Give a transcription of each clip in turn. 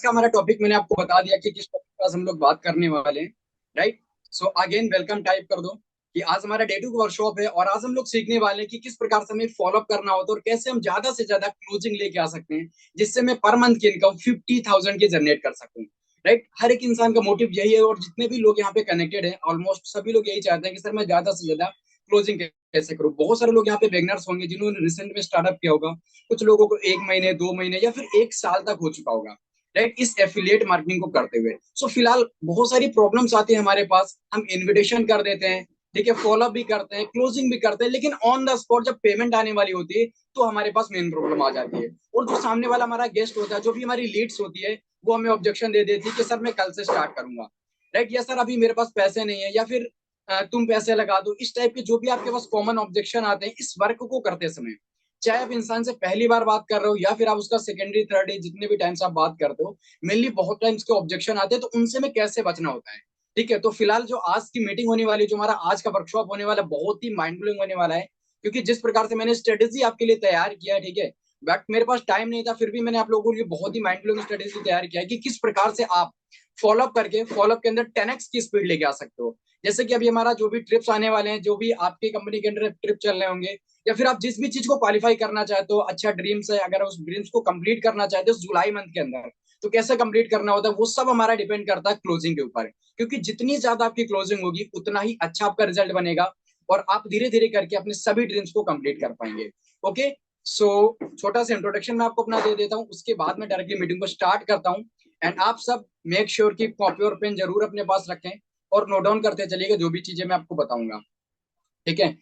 का हमारा टॉपिक मैंने आपको बता दिया कि किस टॉपिक पर आज हम लोग बात करने वाले हैं। Right. So again welcome type कर दो कि आज हमारा डे टू वर्कशॉप है और आज हम लोग सीखने वाले हैं कि किस प्रकार से हमें फॉलोअप करना होता है और कैसे हम ज्यादा से ज्यादा क्लोजिंग लेके आ सकते हैं, जिससे मैं पर मंथ की इनकम 50,000 की जनरेट कर सकूं। राइट। हर एक इंसान का मोटिव यही है और जितने भी लोग यहाँ पे कनेक्टेड हैं ऑलमोस्ट सभी लोग यही चाहते हैं कि सर मैं ज्यादा से ज्यादा क्लोजिंग कैसे करूं। बहुत सारे लोग यहाँ पे बिगनर्स होंगे जिन्होंने रिसेंट में स्टार्टअप किया होगा, कुछ लोगों को 1 महीने 2 महीने या फिर 1 साल तक हो चुका होगा। राइट, इस एफिलिएट मार्केटिंग को करते हुए। सो फिलहाल बहुत सारी प्रॉब्लम्स आती है हमारे पास। हम इनविटेशन कर देते हैं, ठीक है, फॉलोअप भी करते हैं, क्लोजिंग भी करते हैं, लेकिन ऑन द स्पॉट जब पेमेंट आने वाली होती है तो हमारे पास मेन प्रॉब्लम आ जाती है। और जो सामने वाला हमारा गेस्ट होता है, जो भी हमारी लीड्स होती है, वो हमें ऑब्जेक्शन दे देती है कि सर मैं कल से स्टार्ट करूंगा। राइट, या सर अभी मेरे पास पैसे नहीं है, या फिर तुम पैसे लगा दो। इस टाइप के जो भी आपके पास कॉमन ऑब्जेक्शन आते हैं इस वर्क को करते समय, चाहे आप इंसान से पहली बार बात कर रहे हो या फिर आप उसका सेकेंडरी थर्ड डे जितने भी टाइम्स आप बात करते हो, मेनली बहुत टाइम्स के ऑब्जेक्शन आते हैं, तो उनसे में कैसे बचना होता है। ठीक है, तो फिलहाल जो आज की मीटिंग होने वाली, जो हमारा आज का वर्कशॉप होने वाला, बहुत ही माइंड ब्लोइंग होने वाला है। क्योंकि जिस प्रकार से मैंने स्ट्रेटेजी आपके लिए तैयार किया है, ठीक है, बट मेरे पास टाइम नहीं था, फिर भी मैंने आप लोगों के लिए बहुत ही माइंड ब्लोइंग स्ट्रेटेजी तैयार किया है कि किस प्रकार से आप फॉलोअप करके फॉलोअप के अंदर 10x की स्पीड लेके आ सकते हो। जैसे कि अभी हमारा जो भी ट्रिप्स आने वाले हैं, जो भी आपकी कंपनी के अंदर ट्रिप चल रहे होंगे, या फिर आप जिस भी चीज को क्वालिफाई करना चाहते हो, अच्छा ड्रीम्स है, अगर उस ड्रीम्स को कंप्लीट करना चाहते हो जुलाई मंथ के अंदर, तो कैसे कंप्लीट करना होता है वो सब हमारा डिपेंड करता है क्लोजिंग के ऊपर। क्योंकि जितनी ज्यादा आपकी क्लोजिंग होगी उतना ही अच्छा आपका रिजल्ट बनेगा और आप धीरे धीरे करके अपने सभी ड्रीम्स को कंप्लीट कर पाएंगे। ओके। सो छोटा सा इंट्रोडक्शन मैं आपको अपना दे देता हूँ, उसके बाद मैं डायरेक्टली मीटिंग को स्टार्ट करता हूँ। एंड आप सब मेक श्योर कि कॉपी और पेन जरूर अपने पास रखें और नोट डाउन करते चलिएगा जो भी चीजें मैं आपको बताऊंगा। ठीक है।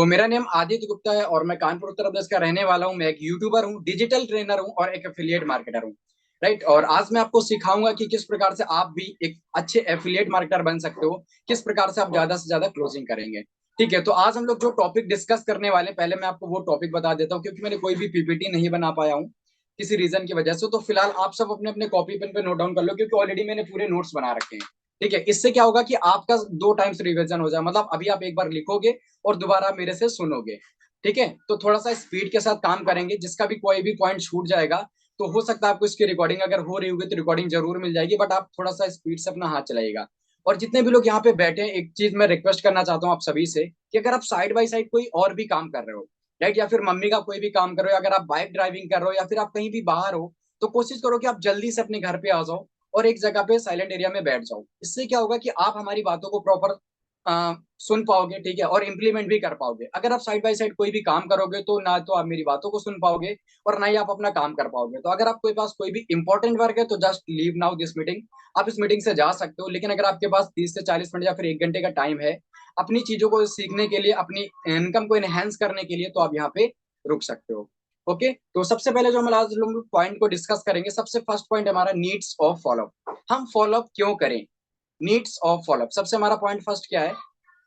मेरा नाम आदित्य गुप्ता है और मैं कानपुर उत्तर प्रदेश का रहने वाला हूँ। मैं एक यूट्यूबर हूँ, डिजिटल ट्रेनर हूँ और एक एफिलिएट मार्केटर हूँ। राइट, और आज मैं आपको सिखाऊंगा कि किस प्रकार से आप भी एक अच्छे एफिलिएट मार्केटर बन सकते हो, किस प्रकार से आप ज्यादा से ज्यादा क्लोजिंग करेंगे। ठीक है, तो आज हम लोग जो टॉपिक डिस्कस करने वाले हैं, पहले मैं आपको वो टॉपिक बता देता हूँ क्योंकि मैंने कोई भी पीपीटी नहीं बना पाया हूँ किसी रीजन की वजह से। तो फिलहाल आप सब अपने अपने कॉपी पेन पे नोट डाउन कर लो क्योंकि ऑलरेडी मैंने पूरे नोट्स बना रखे हैं। ठीक है, इससे क्या होगा कि आपका 2 टाइम्स रिवीजन हो जाए, मतलब अभी आप एक बार लिखोगे और दोबारा मेरे से सुनोगे। ठीक है, तो थोड़ा सा स्पीड के साथ काम करेंगे, जिसका भी कोई भी पॉइंट छूट जाएगा तो हो सकता है आपको इसकी रिकॉर्डिंग अगर हो रही होगी तो रिकॉर्डिंग जरूर मिल जाएगी, बट आप थोड़ा सा स्पीड से अपना हाथ चलाइएगा। और जितने भी लोग यहाँ पे बैठे हैं, एक चीज मैं रिक्वेस्ट करना चाहता हूँ आप सभी से कि अगर आप साइड बाई साइड कोई और भी काम कर रहे हो, राइट, या फिर मम्मी का कोई भी काम कर रहे हो, अगर आप बाइक ड्राइविंग कर रहे हो या फिर आप कहीं भी बाहर हो, तो कोशिश करो कि आप जल्दी से अपने घर पे आ जाओ और एक जगह पे साइलेंट एरिया में बैठ जाओ। इससे क्या होगा कि आप हमारी बातों को प्रॉपर सुन पाओगे, ठीक है, और इम्प्लीमेंट भी कर पाओगे। अगर आप साइड बाय साइड कोई भी काम करोगे तो ना तो आप मेरी बातों को सुन पाओगे और ना ही आप अपना काम कर पाओगे। तो अगर आपके पास कोई भी इंपॉर्टेंट वर्क है तो just leave now this meeting, आप इस मीटिंग से जा सकते हो। लेकिन अगर आपके पास 30 से 40 मिनट या फिर 1 घंटे का टाइम है अपनी चीजों को सीखने के लिए, अपनी इनकम को एनहेंस करने के लिए, तो आप यहाँ पे रुक सकते हो। ओके, तो सबसे पहले जो हम आज लोग पॉइंट को डिस्कस करेंगे, सबसे फर्स्ट पॉइंट हमारा नीड्स ऑफ फॉलोअप। हम फॉलोअप क्यों करें, नीड्स ऑफ फॉलोअप, सबसे हमारा पॉइंट फर्स्ट क्या है,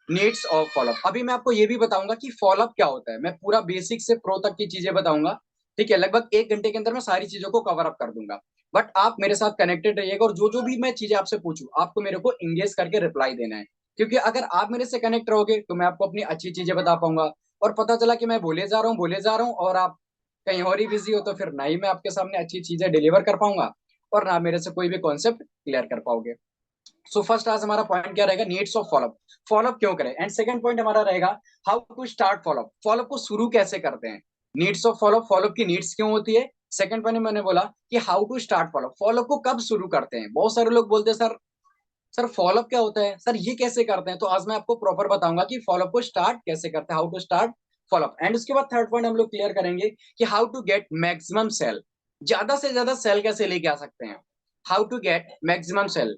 नीड्स ऑफ फॉलोअप। अभी मैं आपको ये भी बताऊंगा कि फॉलोअप क्या होता है, मैं पूरा बेसिक से प्रो तक की चीजें बताऊंगा। ठीक है, लगभग 1 घंटे के अंदर मैं सारी चीजों को कवर अप कर दूंगा। बट आप मेरे साथ कनेक्टेड रहिएगा और जो जो भी मैं चीजें आपसे पूछूं आपको मेरे को इंगेज करके रिप्लाई देना है। क्योंकि अगर आप मेरे से कनेक्ट रहोगे तो मैं आपको अपनी अच्छी चीजें बता पाऊंगा। और पता चला कि मैं बोले जा रहा हूँ और आप कहीं और ही बिजी हो, तो फिर ना ही मैं आपके सामने अच्छी चीजें डिलीवर कर पाऊंगा और ना मेरे से कोई भी कॉन्सेप्ट क्लियर कर पाओगे। फर्स्ट आज हमारा पॉइंट क्या रहेगा, नीड्स ऑफ फॉलोअप, फॉलोअप क्यों करें। एंड सेकंड पॉइंट हमारा रहेगा how to start follow up, follow up को शुरू कैसे करते हैं। नीड्स ऑफ फॉलोअप, फॉलोअप की नीड्स क्यों होती है। सेकंड पॉइंट मैंने बोला कि how to start follow up, follow up को कब शुरू करते हैं। बहुत सारे लोग बोलते हैं सर, सर फॉलोअप क्या होता है, सर ये कैसे करते हैं। तो आज मैं आपको प्रॉपर बताऊंगा कि फॉलोअप को स्टार्ट कैसे करते हैं, how to start follow up. And उसके बाद थर्ड पॉइंट हम लोग क्लियर करेंगे कि how to get maximum sale, ज्यादा से ज्यादा सेल कैसे लेके आ सकते हैं। How to get maximum sale.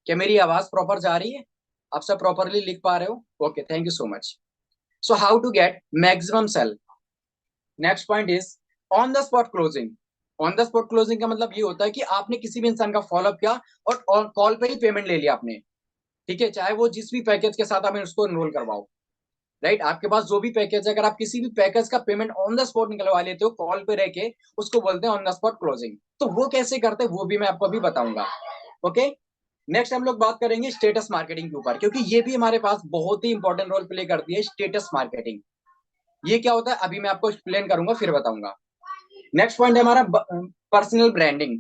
क्या मेरी आवाज प्रॉपर जा रही है, आप सब प्रॉपरली लिख पा रहे हो। Okay, thank you so much. So how to get maximum sale. Next point is on the spot closing. On the spot closing का मतलब ये होता है कि आपने किसी भी इंसान का फॉलोअप किया और कॉल पे ही पेमेंट ले लिया आपने। ठीक है, चाहे वो जिस भी पैकेज के साथ आप उसको एनरोल करवाओ। राइट, आपके पास जो भी पैकेज है, अगर आप किसी भी पैकेज का पेमेंट ऑन द स्पॉट निकलवा लेते हो कॉल पे रह के, उसको बोलते हैं ऑन द स्पॉट क्लोजिंग। तो वो कैसे करते हैं वो भी मैं आपको अभी बताऊंगा। ओके। नेक्स्ट हम लोग बात करेंगे स्टेटस मार्केटिंग के ऊपर, क्योंकि ये भी हमारे पास बहुत ही इंपॉर्टेंट रोल प्ले करती है स्टेटस मार्केटिंग। ये क्या होता है अभी मैं आपको एक्सप्लेन करूंगा फिर बताऊंगा। नेक्स्ट पॉइंट है हमारा पर्सनल ब्रांडिंग।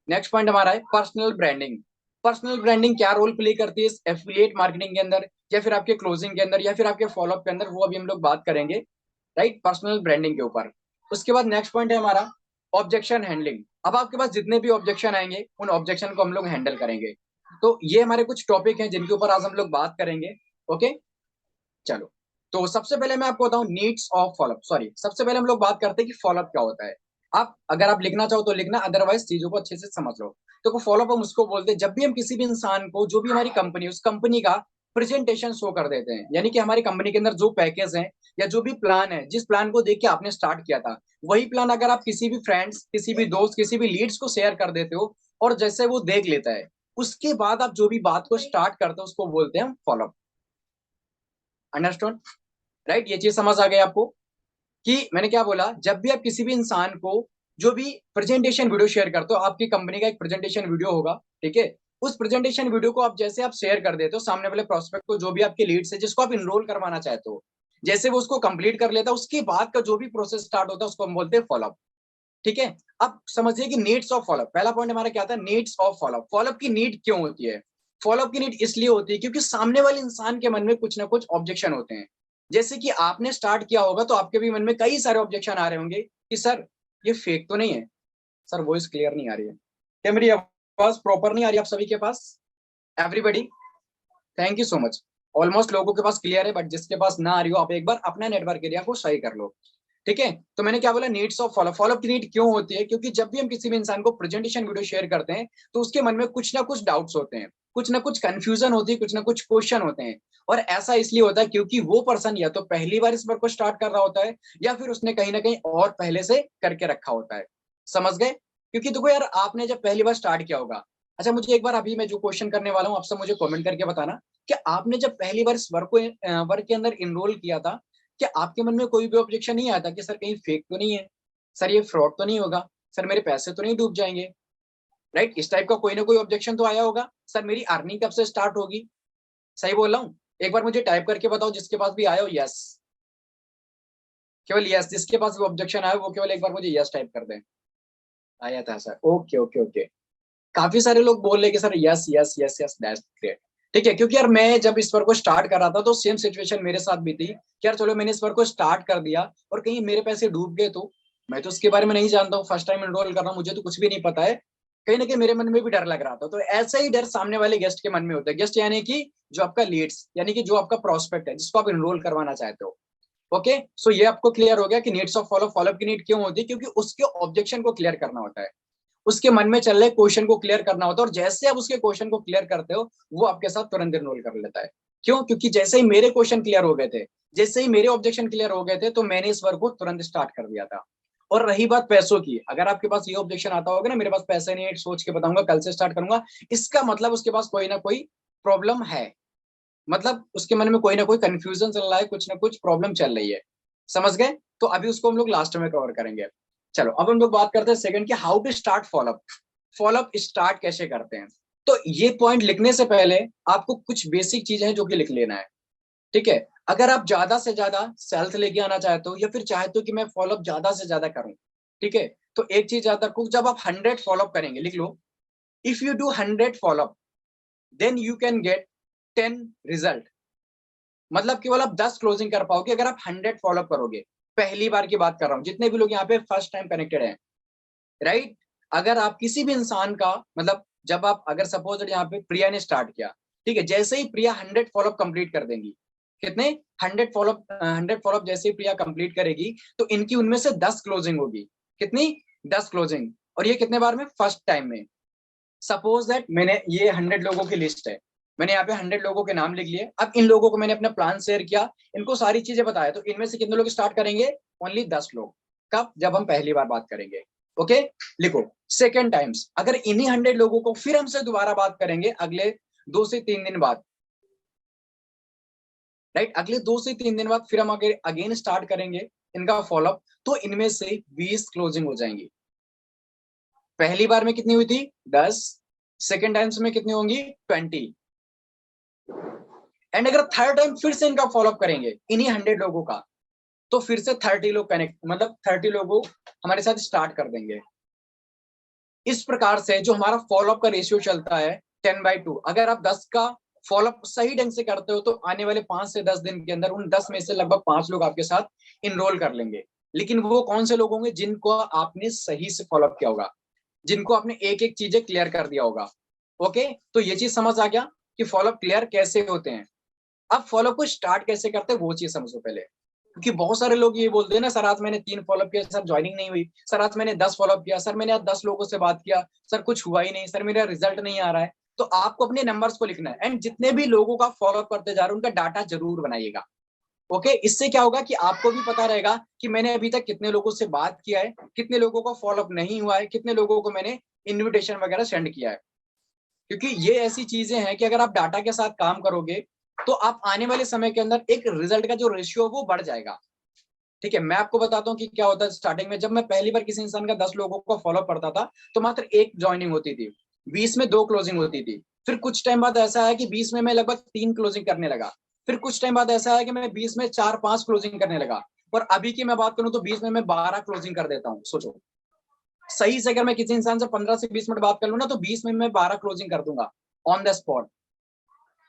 नेक्स्ट पॉइंट हमारा है पर्सनल ब्रांडिंग। पर्सनल ब्रांडिंग क्या रोल प्ले करती है इस एफिलिएट मार्केटिंग के अंदर, या फिर आपके क्लोजिंग के अंदर, या फिर आपके फॉलोअप के अंदर, वो अभी हम लोग बात करेंगे, राइट, पर्सनल ब्रांडिंग के ऊपर। उसके बाद नेक्स्ट पॉइंट है हमारा ऑब्जेक्शन हैंडलिंग। अब आपके पास जितने भी ऑब्जेक्शन आएंगे उन ऑब्जेक्शन को हम लोग हैंडल करेंगे। तो ये हमारे कुछ टॉपिक हैं जिनके ऊपर आज हम लोग बात करेंगे। ओके, चलो। तो सबसे पहले मैं आपको बताऊं नीड्स ऑफ फॉलोअप, सॉरी, सबसे पहले हम लोग बात करते हैं कि फॉलोअप क्या होता है। आप अगर आप लिखना चाहो तो लिखना, अदरवाइज चीजों को अच्छे से समझ लो। तो फॉलोअप हम उसको बोलते हैं जब भी हम किसी भी इंसान को, जो भी हमारी कंपनी, उस कंपनी का प्रेजेंटेशन शो कर देते हैं, यानी कि हमारी कंपनी के अंदर जो पैकेज है या जो भी प्लान है, जिस प्लान को देख के आपने स्टार्ट किया था, वही प्लान अगर आप किसी भी फ्रेंड्स, किसी भी दोस्त, किसी भी लीड्स को शेयर कर देते हो और जैसे वो देख लेता है, उसके बाद आप जो भी बात को स्टार्ट करते हो उसको बोलते हैं फॉलोअप। Understood, right? ये चीज समझ आ गई आपको कि मैंने क्या बोला? जब भी आप किसी भी इंसान को जो भी प्रेजेंटेशन वीडियो शेयर करते हो, आपकी कंपनी का एक प्रेजेंटेशन वीडियो होगा, ठीक है, उस प्रेजेंटेशन वीडियो को आप जैसे आप शेयर कर देते हो सामने वाले प्रोस्पेक्ट को, जो भी आपके लीड्स है जिसको आप इनरोल करवाना चाहते हो, जैसे वो उसको कंप्लीट कर लेता है, उसके बाद का जो भी प्रोसेस स्टार्ट होता है उसको हम बोलते हैं फॉलोअप। ठीक है, अब समझिए कि नीड्स ऑफ फॉलोअप, पहला पॉइंट हमारा क्या था? Needs of follow up. फॉलोअप की नीड क्यों होती है? फॉलोअप की नीड इसलिए होती है क्योंकि सामने वाले इंसान के मन में कुछ ना कुछ ऑब्जेक्शन होते हैं। जैसे कि आपने स्टार्ट किया होगा तो आपके भी मन में कई सारे ऑब्जेक्शन आ रहे होंगे कि सर ये फेक तो नहीं है, सर वॉइस क्लियर नहीं आ रही है, क्या मेरी आवाज प्रॉपर नहीं आ रही आप सभी के पास? Everybody, thank you so much. Almost लोगों के पास क्लियर है, बट जिसके पास ना आ रही हो आप एक बार अपना नेटवर्क एरिया को सही कर लो। ठीक है, तो मैंने क्या बोला? Needs of follow up. फॉलोअप की नीड क्यों होती है? क्योंकि जब भी हम किसी भी इंसान को प्रेजेंटेशन वीडियो शेयर करते हैं तो उसके मन में कुछ ना कुछ डाउट्स होते हैं, कुछ ना कुछ कंफ्यूजन होती है, कुछ ना कुछ क्वेश्चन होते हैं। और ऐसा इसलिए होता है क्योंकि वो पर्सन या तो पहली बार इस वर्क को स्टार्ट कर रहा होता है, या फिर उसने कहीं ना कहीं और पहले से करके रखा होता है। समझ गए? क्योंकि देखो यार, आपने जब पहली बार स्टार्ट किया होगा, अच्छा मुझे एक बार, अभी मैं जो क्वेश्चन करने वाला हूँ आप सब मुझे कमेंट करके बताना कि आपने जब पहली बार इस वर्क के अंदर इनरोल किया था, क्या आपके मन में कोई भी ऑब्जेक्शन नहीं आया था कि सर कहीं फेक तो नहीं है, सर ये फ्रॉड तो नहीं होगा, सर मेरे पैसे तो नहीं डूब जाएंगे? राइट, इस टाइप का कोई ना कोई ऑब्जेक्शन तो आया होगा। सर मेरी अर्निंग कब से स्टार्ट होगी? सही बोल रहा हूँ? एक बार मुझे टाइप करके बताओ जिसके पास भी आया हो यस, केवल यस। जिसके पास भी ऑब्जेक्शन आया वो केवल एक बार मुझे यस टाइप कर दें। आया था सर, ओके ओके ओके। काफी सारे लोग बोल रहे कि sir yes yes yes yes, that's great. ठीक है, क्योंकि यार मैं जब इस वर्क को स्टार्ट कर रहा था तो सेम सिचुएशन मेरे साथ भी थी कि यार चलो मैंने इस वर्क को स्टार्ट कर दिया और कहीं मेरे पैसे डूब गए तो? मैं तो उसके बारे में नहीं जानता हूँ, फर्स्ट टाइम एनरोल कर रहा हूँ, मुझे तो कुछ भी नहीं पता है। कहीं ना कहीं मेरे मन में भी डर लग रहा था। तो ऐसा ही डर सामने वाले गेस्ट के मन में होता है। गेस्ट यानी कि जो आपका लीड्स, यानी कि जो आपका प्रोस्पेक्ट है जिसको आप इनरोल करवाना चाहते हो। ओके, सो ये आपको क्लियर हो गया कि नीड्स ऑफ फॉलो, फॉलोअप की नीड क्यों होती है? क्योंकि उसके ऑब्जेक्शन को क्लियर करना होता है, उसके मन में चल रहे क्वेश्चन को क्लियर करना होता है, और जैसे आप उसके क्वेश्चन को क्लियर करते हो वो आपके साथ तुरंत इनरोल कर लेता है। क्यों? क्योंकि जैसे ही मेरे क्वेश्चन क्लियर हो गए थे, जैसे ही मेरे ऑब्जेक्शन क्लियर हो गए थे, तो मैंने इस वर्क को तुरंत स्टार्ट कर दिया था। और रही बात पैसों की, अगर आपके पास ये ऑब्जेक्शन आता होगा ना, मेरे पास पैसे नहीं है, सोच के बताऊंगा, कल से स्टार्ट करूंगा, इसका मतलब उसके पास कोई ना कोई प्रॉब्लम है। मतलब उसके मन में कोई ना कोई कंफ्यूजन चल रहा है, कुछ ना कुछ प्रॉब्लम चल रही है। समझ गए? तो अभी उसको हम लोग लास्ट में कवर करेंगे। चलो अब हम लोग बात करते हैं सेकंड की, how to start follow up. Follow up start कैसे करते हैं? तो ये पॉइंट लिखने से पहले आपको कुछ बेसिक चीजें हैं जो कि लिख लेना है। ठीक है, अगर आप ज्यादा से ज्यादा सेल्स लेके आना चाहते हो, या फिर चाहते हो कि मैं फॉलोअप ज्यादा से ज्यादा करूं, ठीक है, तो एक चीज याद रखो, जब आप 100 फॉलोअप करेंगे, लिख लो, if you do 100 follow up then you can get 10 result. मतलब केवल आप 10 क्लोजिंग कर पाओगे अगर आप 100 फॉलोअप करोगे। पहली बार की बात कर रहा हूं, जितने भी लोग यहाँ पे फर्स्ट टाइम कनेक्टेड हैं, राइट? अगर आप किसी भी इंसान का, मतलब जब आप, अगर सपोज यहाँ पे प्रिया ने स्टार्ट किया, ठीक है, जैसे ही प्रिया 100 फॉलोअप कंप्लीट कर देंगी, कितने? 100 फॉलोअप जैसे ही प्रिया कंप्लीट करेगी तो इनकी उनमें से 10 क्लोजिंग होगी। कितनी? 10 क्लोजिंग। और ये कितने बार में? फर्स्ट टाइम में। सपोज दैट मैंने ये 100 लोगों की लिस्ट है, मैंने यहाँ पे 100 लोगों के नाम लिख लिए। अब इन लोगों को मैंने अपना प्लान शेयर किया, इनको सारी चीजें बताया, तो इनमें से कितने लोग स्टार्ट करेंगे? ओनली 10 लोग। कब? जब हम पहली बार बात करेंगे। ओके, लिखो, सेकेंड टाइम्स अगर इन्हीं 100 लोगों को फिर हमसे दोबारा बात करेंगे अगले 2 से 3 दिन बाद, राइट, अगले 2 से 3 दिन बाद फिर हम अगेन स्टार्ट करेंगे इनका फॉलोअप, तो इनमें से 20 क्लोजिंग हो जाएंगी। पहली बार में कितनी हुई थी? 10। सेकेंड टाइम्स में कितनी होंगी? 20। एंड अगर थर्ड टाइम फिर से इनका फॉलोअप करेंगे इन्हीं 100 लोगों का, तो फिर से 30 लोग कनेक्ट, मतलब 30 लोगों हमारे साथ स्टार्ट कर देंगे। इस प्रकार से जो हमारा फॉलोअप का रेशियो चलता है 10/2, अगर आप 10 का फॉलोअप सही ढंग से करते हो तो आने वाले 5 से 10 दिन के अंदर उन 10 में से लगभग 5 लोग आपके साथ इनरोल कर लेंगे। लेकिन वो कौन से लोग होंगे? जिनको आपने सही से फॉलोअप किया होगा, जिनको आपने एक एक चीजें क्लियर कर दिया होगा। ओके, तो ये चीज समझ आ गया कि फॉलोअप क्लियर कैसे होते हैं। अब फॉलोअप को स्टार्ट कैसे करते हैं वो चीज समझो पहले, क्योंकि बहुत सारे लोग ये बोलते हैं ना, सर आज मैंने 3 फॉलोअप किया, सर ज्वाइनिंग नहीं हुई, सर आज मैंने 10 फॉलोअप किया, सर मैंने आज 10 लोगों से बात किया, सर कुछ हुआ ही नहीं, सर मेरा रिजल्ट नहीं आ रहा है। तो आपको अपने नंबर्स को लिखना है एंड जितने भी लोगों का फॉलोअप करते जा रहे हैं उनका डाटा जरूर बनाइएगा। ओके, इससे क्या होगा कि आपको भी पता रहेगा कि मैंने अभी तक कितने लोगों से बात किया है, कितने लोगों का फॉलोअप नहीं हुआ है, कितने लोगों को मैंने इन्विटेशन वगैरह सेंड किया है। क्योंकि ये ऐसी चीजें हैं कि अगर आप डाटा के साथ काम करोगे तो आप आने वाले समय के अंदर एक रिजल्ट का जो रेशियो वो बढ़ जाएगा। ठीक है, मैं आपको बताता हूँ कि क्या होता है। स्टार्टिंग में जब मैं पहली बार किसी इंसान का 10 लोगों को फॉलो करता था तो मात्र एक ज्वाइनिंग होती थी, 20 में 2 क्लोजिंग होती थी। फिर कुछ टाइम बाद ऐसा है कि 20 में मैं लगभग 3 क्लोजिंग करने लगा। फिर कुछ टाइम बाद ऐसा है कि मैं 20 में 4-5 क्लोजिंग करने लगा। और अभी की मैं बात करूं तो 20 में मैं 12 क्लोजिंग कर देता हूँ। सोचो, सही से अगर मैं किसी इंसान से 15 से 20 मिनट बात कर लूँ ना तो 20 में मैं 12 क्लोजिंग कर दूंगा ऑन द स्पॉट।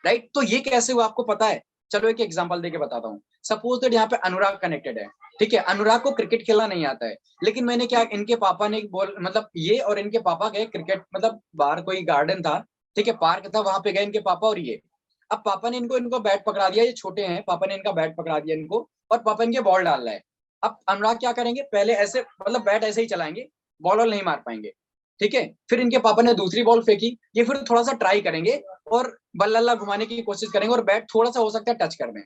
राइट, तो ये कैसे हुआ आपको पता है? चलो एक एग्जांपल देके बताता हूँ। सपोज दैट यहाँ पे अनुराग कनेक्टेड है। ठीक है, अनुराग को क्रिकेट खेलना नहीं आता है, लेकिन मैंने क्या, इनके पापा ने बोल मतलब ये और इनके पापा गए क्रिकेट, मतलब बाहर कोई गार्डन था, ठीक है, पार्क था, वहां पे गए इनके पापा और ये। अब पापा ने इनको इनको बैट पकड़ा दिया, ये छोटे हैं, पापा ने इनका बैट पकड़ा दिया इनको, और पापा इनके बॉल डाल रहा है। अब अनुराग क्या करेंगे, पहले ऐसे मतलब बैट ऐसे ही चलाएंगे, बॉल नहीं मार पाएंगे। ठीक है, फिर इनके पापा ने दूसरी बॉल फेंकी, ये फिर थोड़ा सा ट्राई करेंगे और बल्ला घुमाने की कोशिश करेंगे और बैट थोड़ा सा हो सकता है टच कर दें।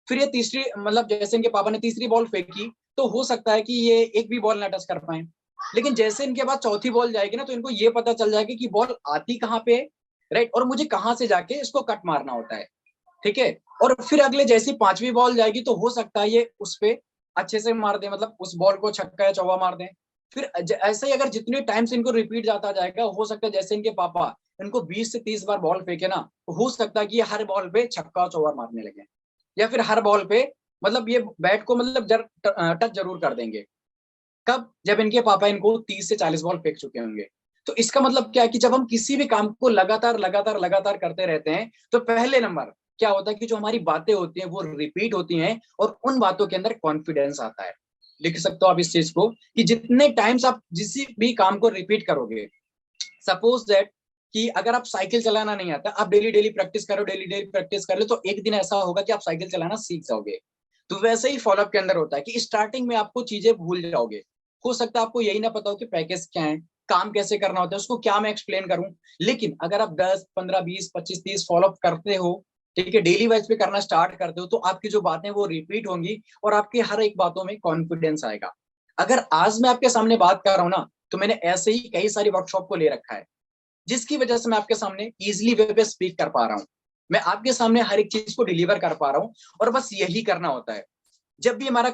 फिर ये तीसरी मतलब जैसे इनके पापा ने तीसरी बॉल फेंकी तो हो सकता है कि ये एक भी बॉल ना टच कर पाए। लेकिन जैसे इनके पास चौथी बॉल जाएगी ना तो इनको ये पता चल जाएगा कि बॉल आती कहाँ पे है, राइट, और मुझे कहाँ से जाके इसको कट मारना होता है। ठीक है, और फिर अगले जैसी पांचवी बॉल जाएगी तो हो सकता है ये उस पे अच्छे से मार दे, मतलब उस बॉल को छक्का या चौका मार दे। फिर ऐसे ही अगर जितने टाइम्स इनको रिपीट जाता जाएगा, हो सकता है जैसे इनके पापा इनको 20 से 30 बार बॉल फेंके ना, तो हो सकता है कि ये हर बॉल पे छक्का चौका मारने लगे, या फिर हर बॉल पे मतलब ये बैट को मतलब टच जरूर कर देंगे। कब? जब इनके पापा इनको 30 से 40 बॉल फेंक चुके होंगे। तो इसका मतलब क्या है कि जब हम किसी भी काम को लगातार लगातार लगातार करते रहते हैं तो पहले नंबर क्या होता है कि जो हमारी बातें होती हैं वो रिपीट होती हैं और उन बातों के अंदर कॉन्फिडेंस आता है। लिख सकते हो आप इस चीज को कि जितने टाइम्स आप जिस भी काम को रिपीट करोगे, सपोज दैट कि अगर आप साइकिल चलाना नहीं आता, आप डेली डेली प्रैक्टिस करो, डेली डेली प्रैक्टिस कर लो, तो एक दिन ऐसा होगा कि आप साइकिल चलाना सीख जाओगे। तो वैसे ही फॉलोअप के अंदर होता है कि स्टार्टिंग में आपको चीजें भूल जाओगे। हो सकता है आपको यही ना पता हो कि पैकेज क्या है, काम कैसे करना होता है, उसको क्या मैं एक्सप्लेन करूं। लेकिन अगर आप 10 15 20 25 30 फॉलोअप करते हो, ठीक है, डेली वाइज पे करना स्टार्ट करते हो, तो आपकी जो बातें वो रिपीट होंगी और आपकी हर एक बातों में कॉन्फिडेंस आएगा। अगर आज मैं आपके सामने बात कर रहा हूं ना, तो मैंने ऐसे ही कई सारी वर्कशॉप को ले रखा है, जिसकी वजह से मैं आपके सामने इजिली वे पे स्पीक कर पा रहा हूँ। मैं आपके सामने हर एक चीज को डिलीवर कर पा रहा हूँ, और बस यही करना होता है। जब भी हमारा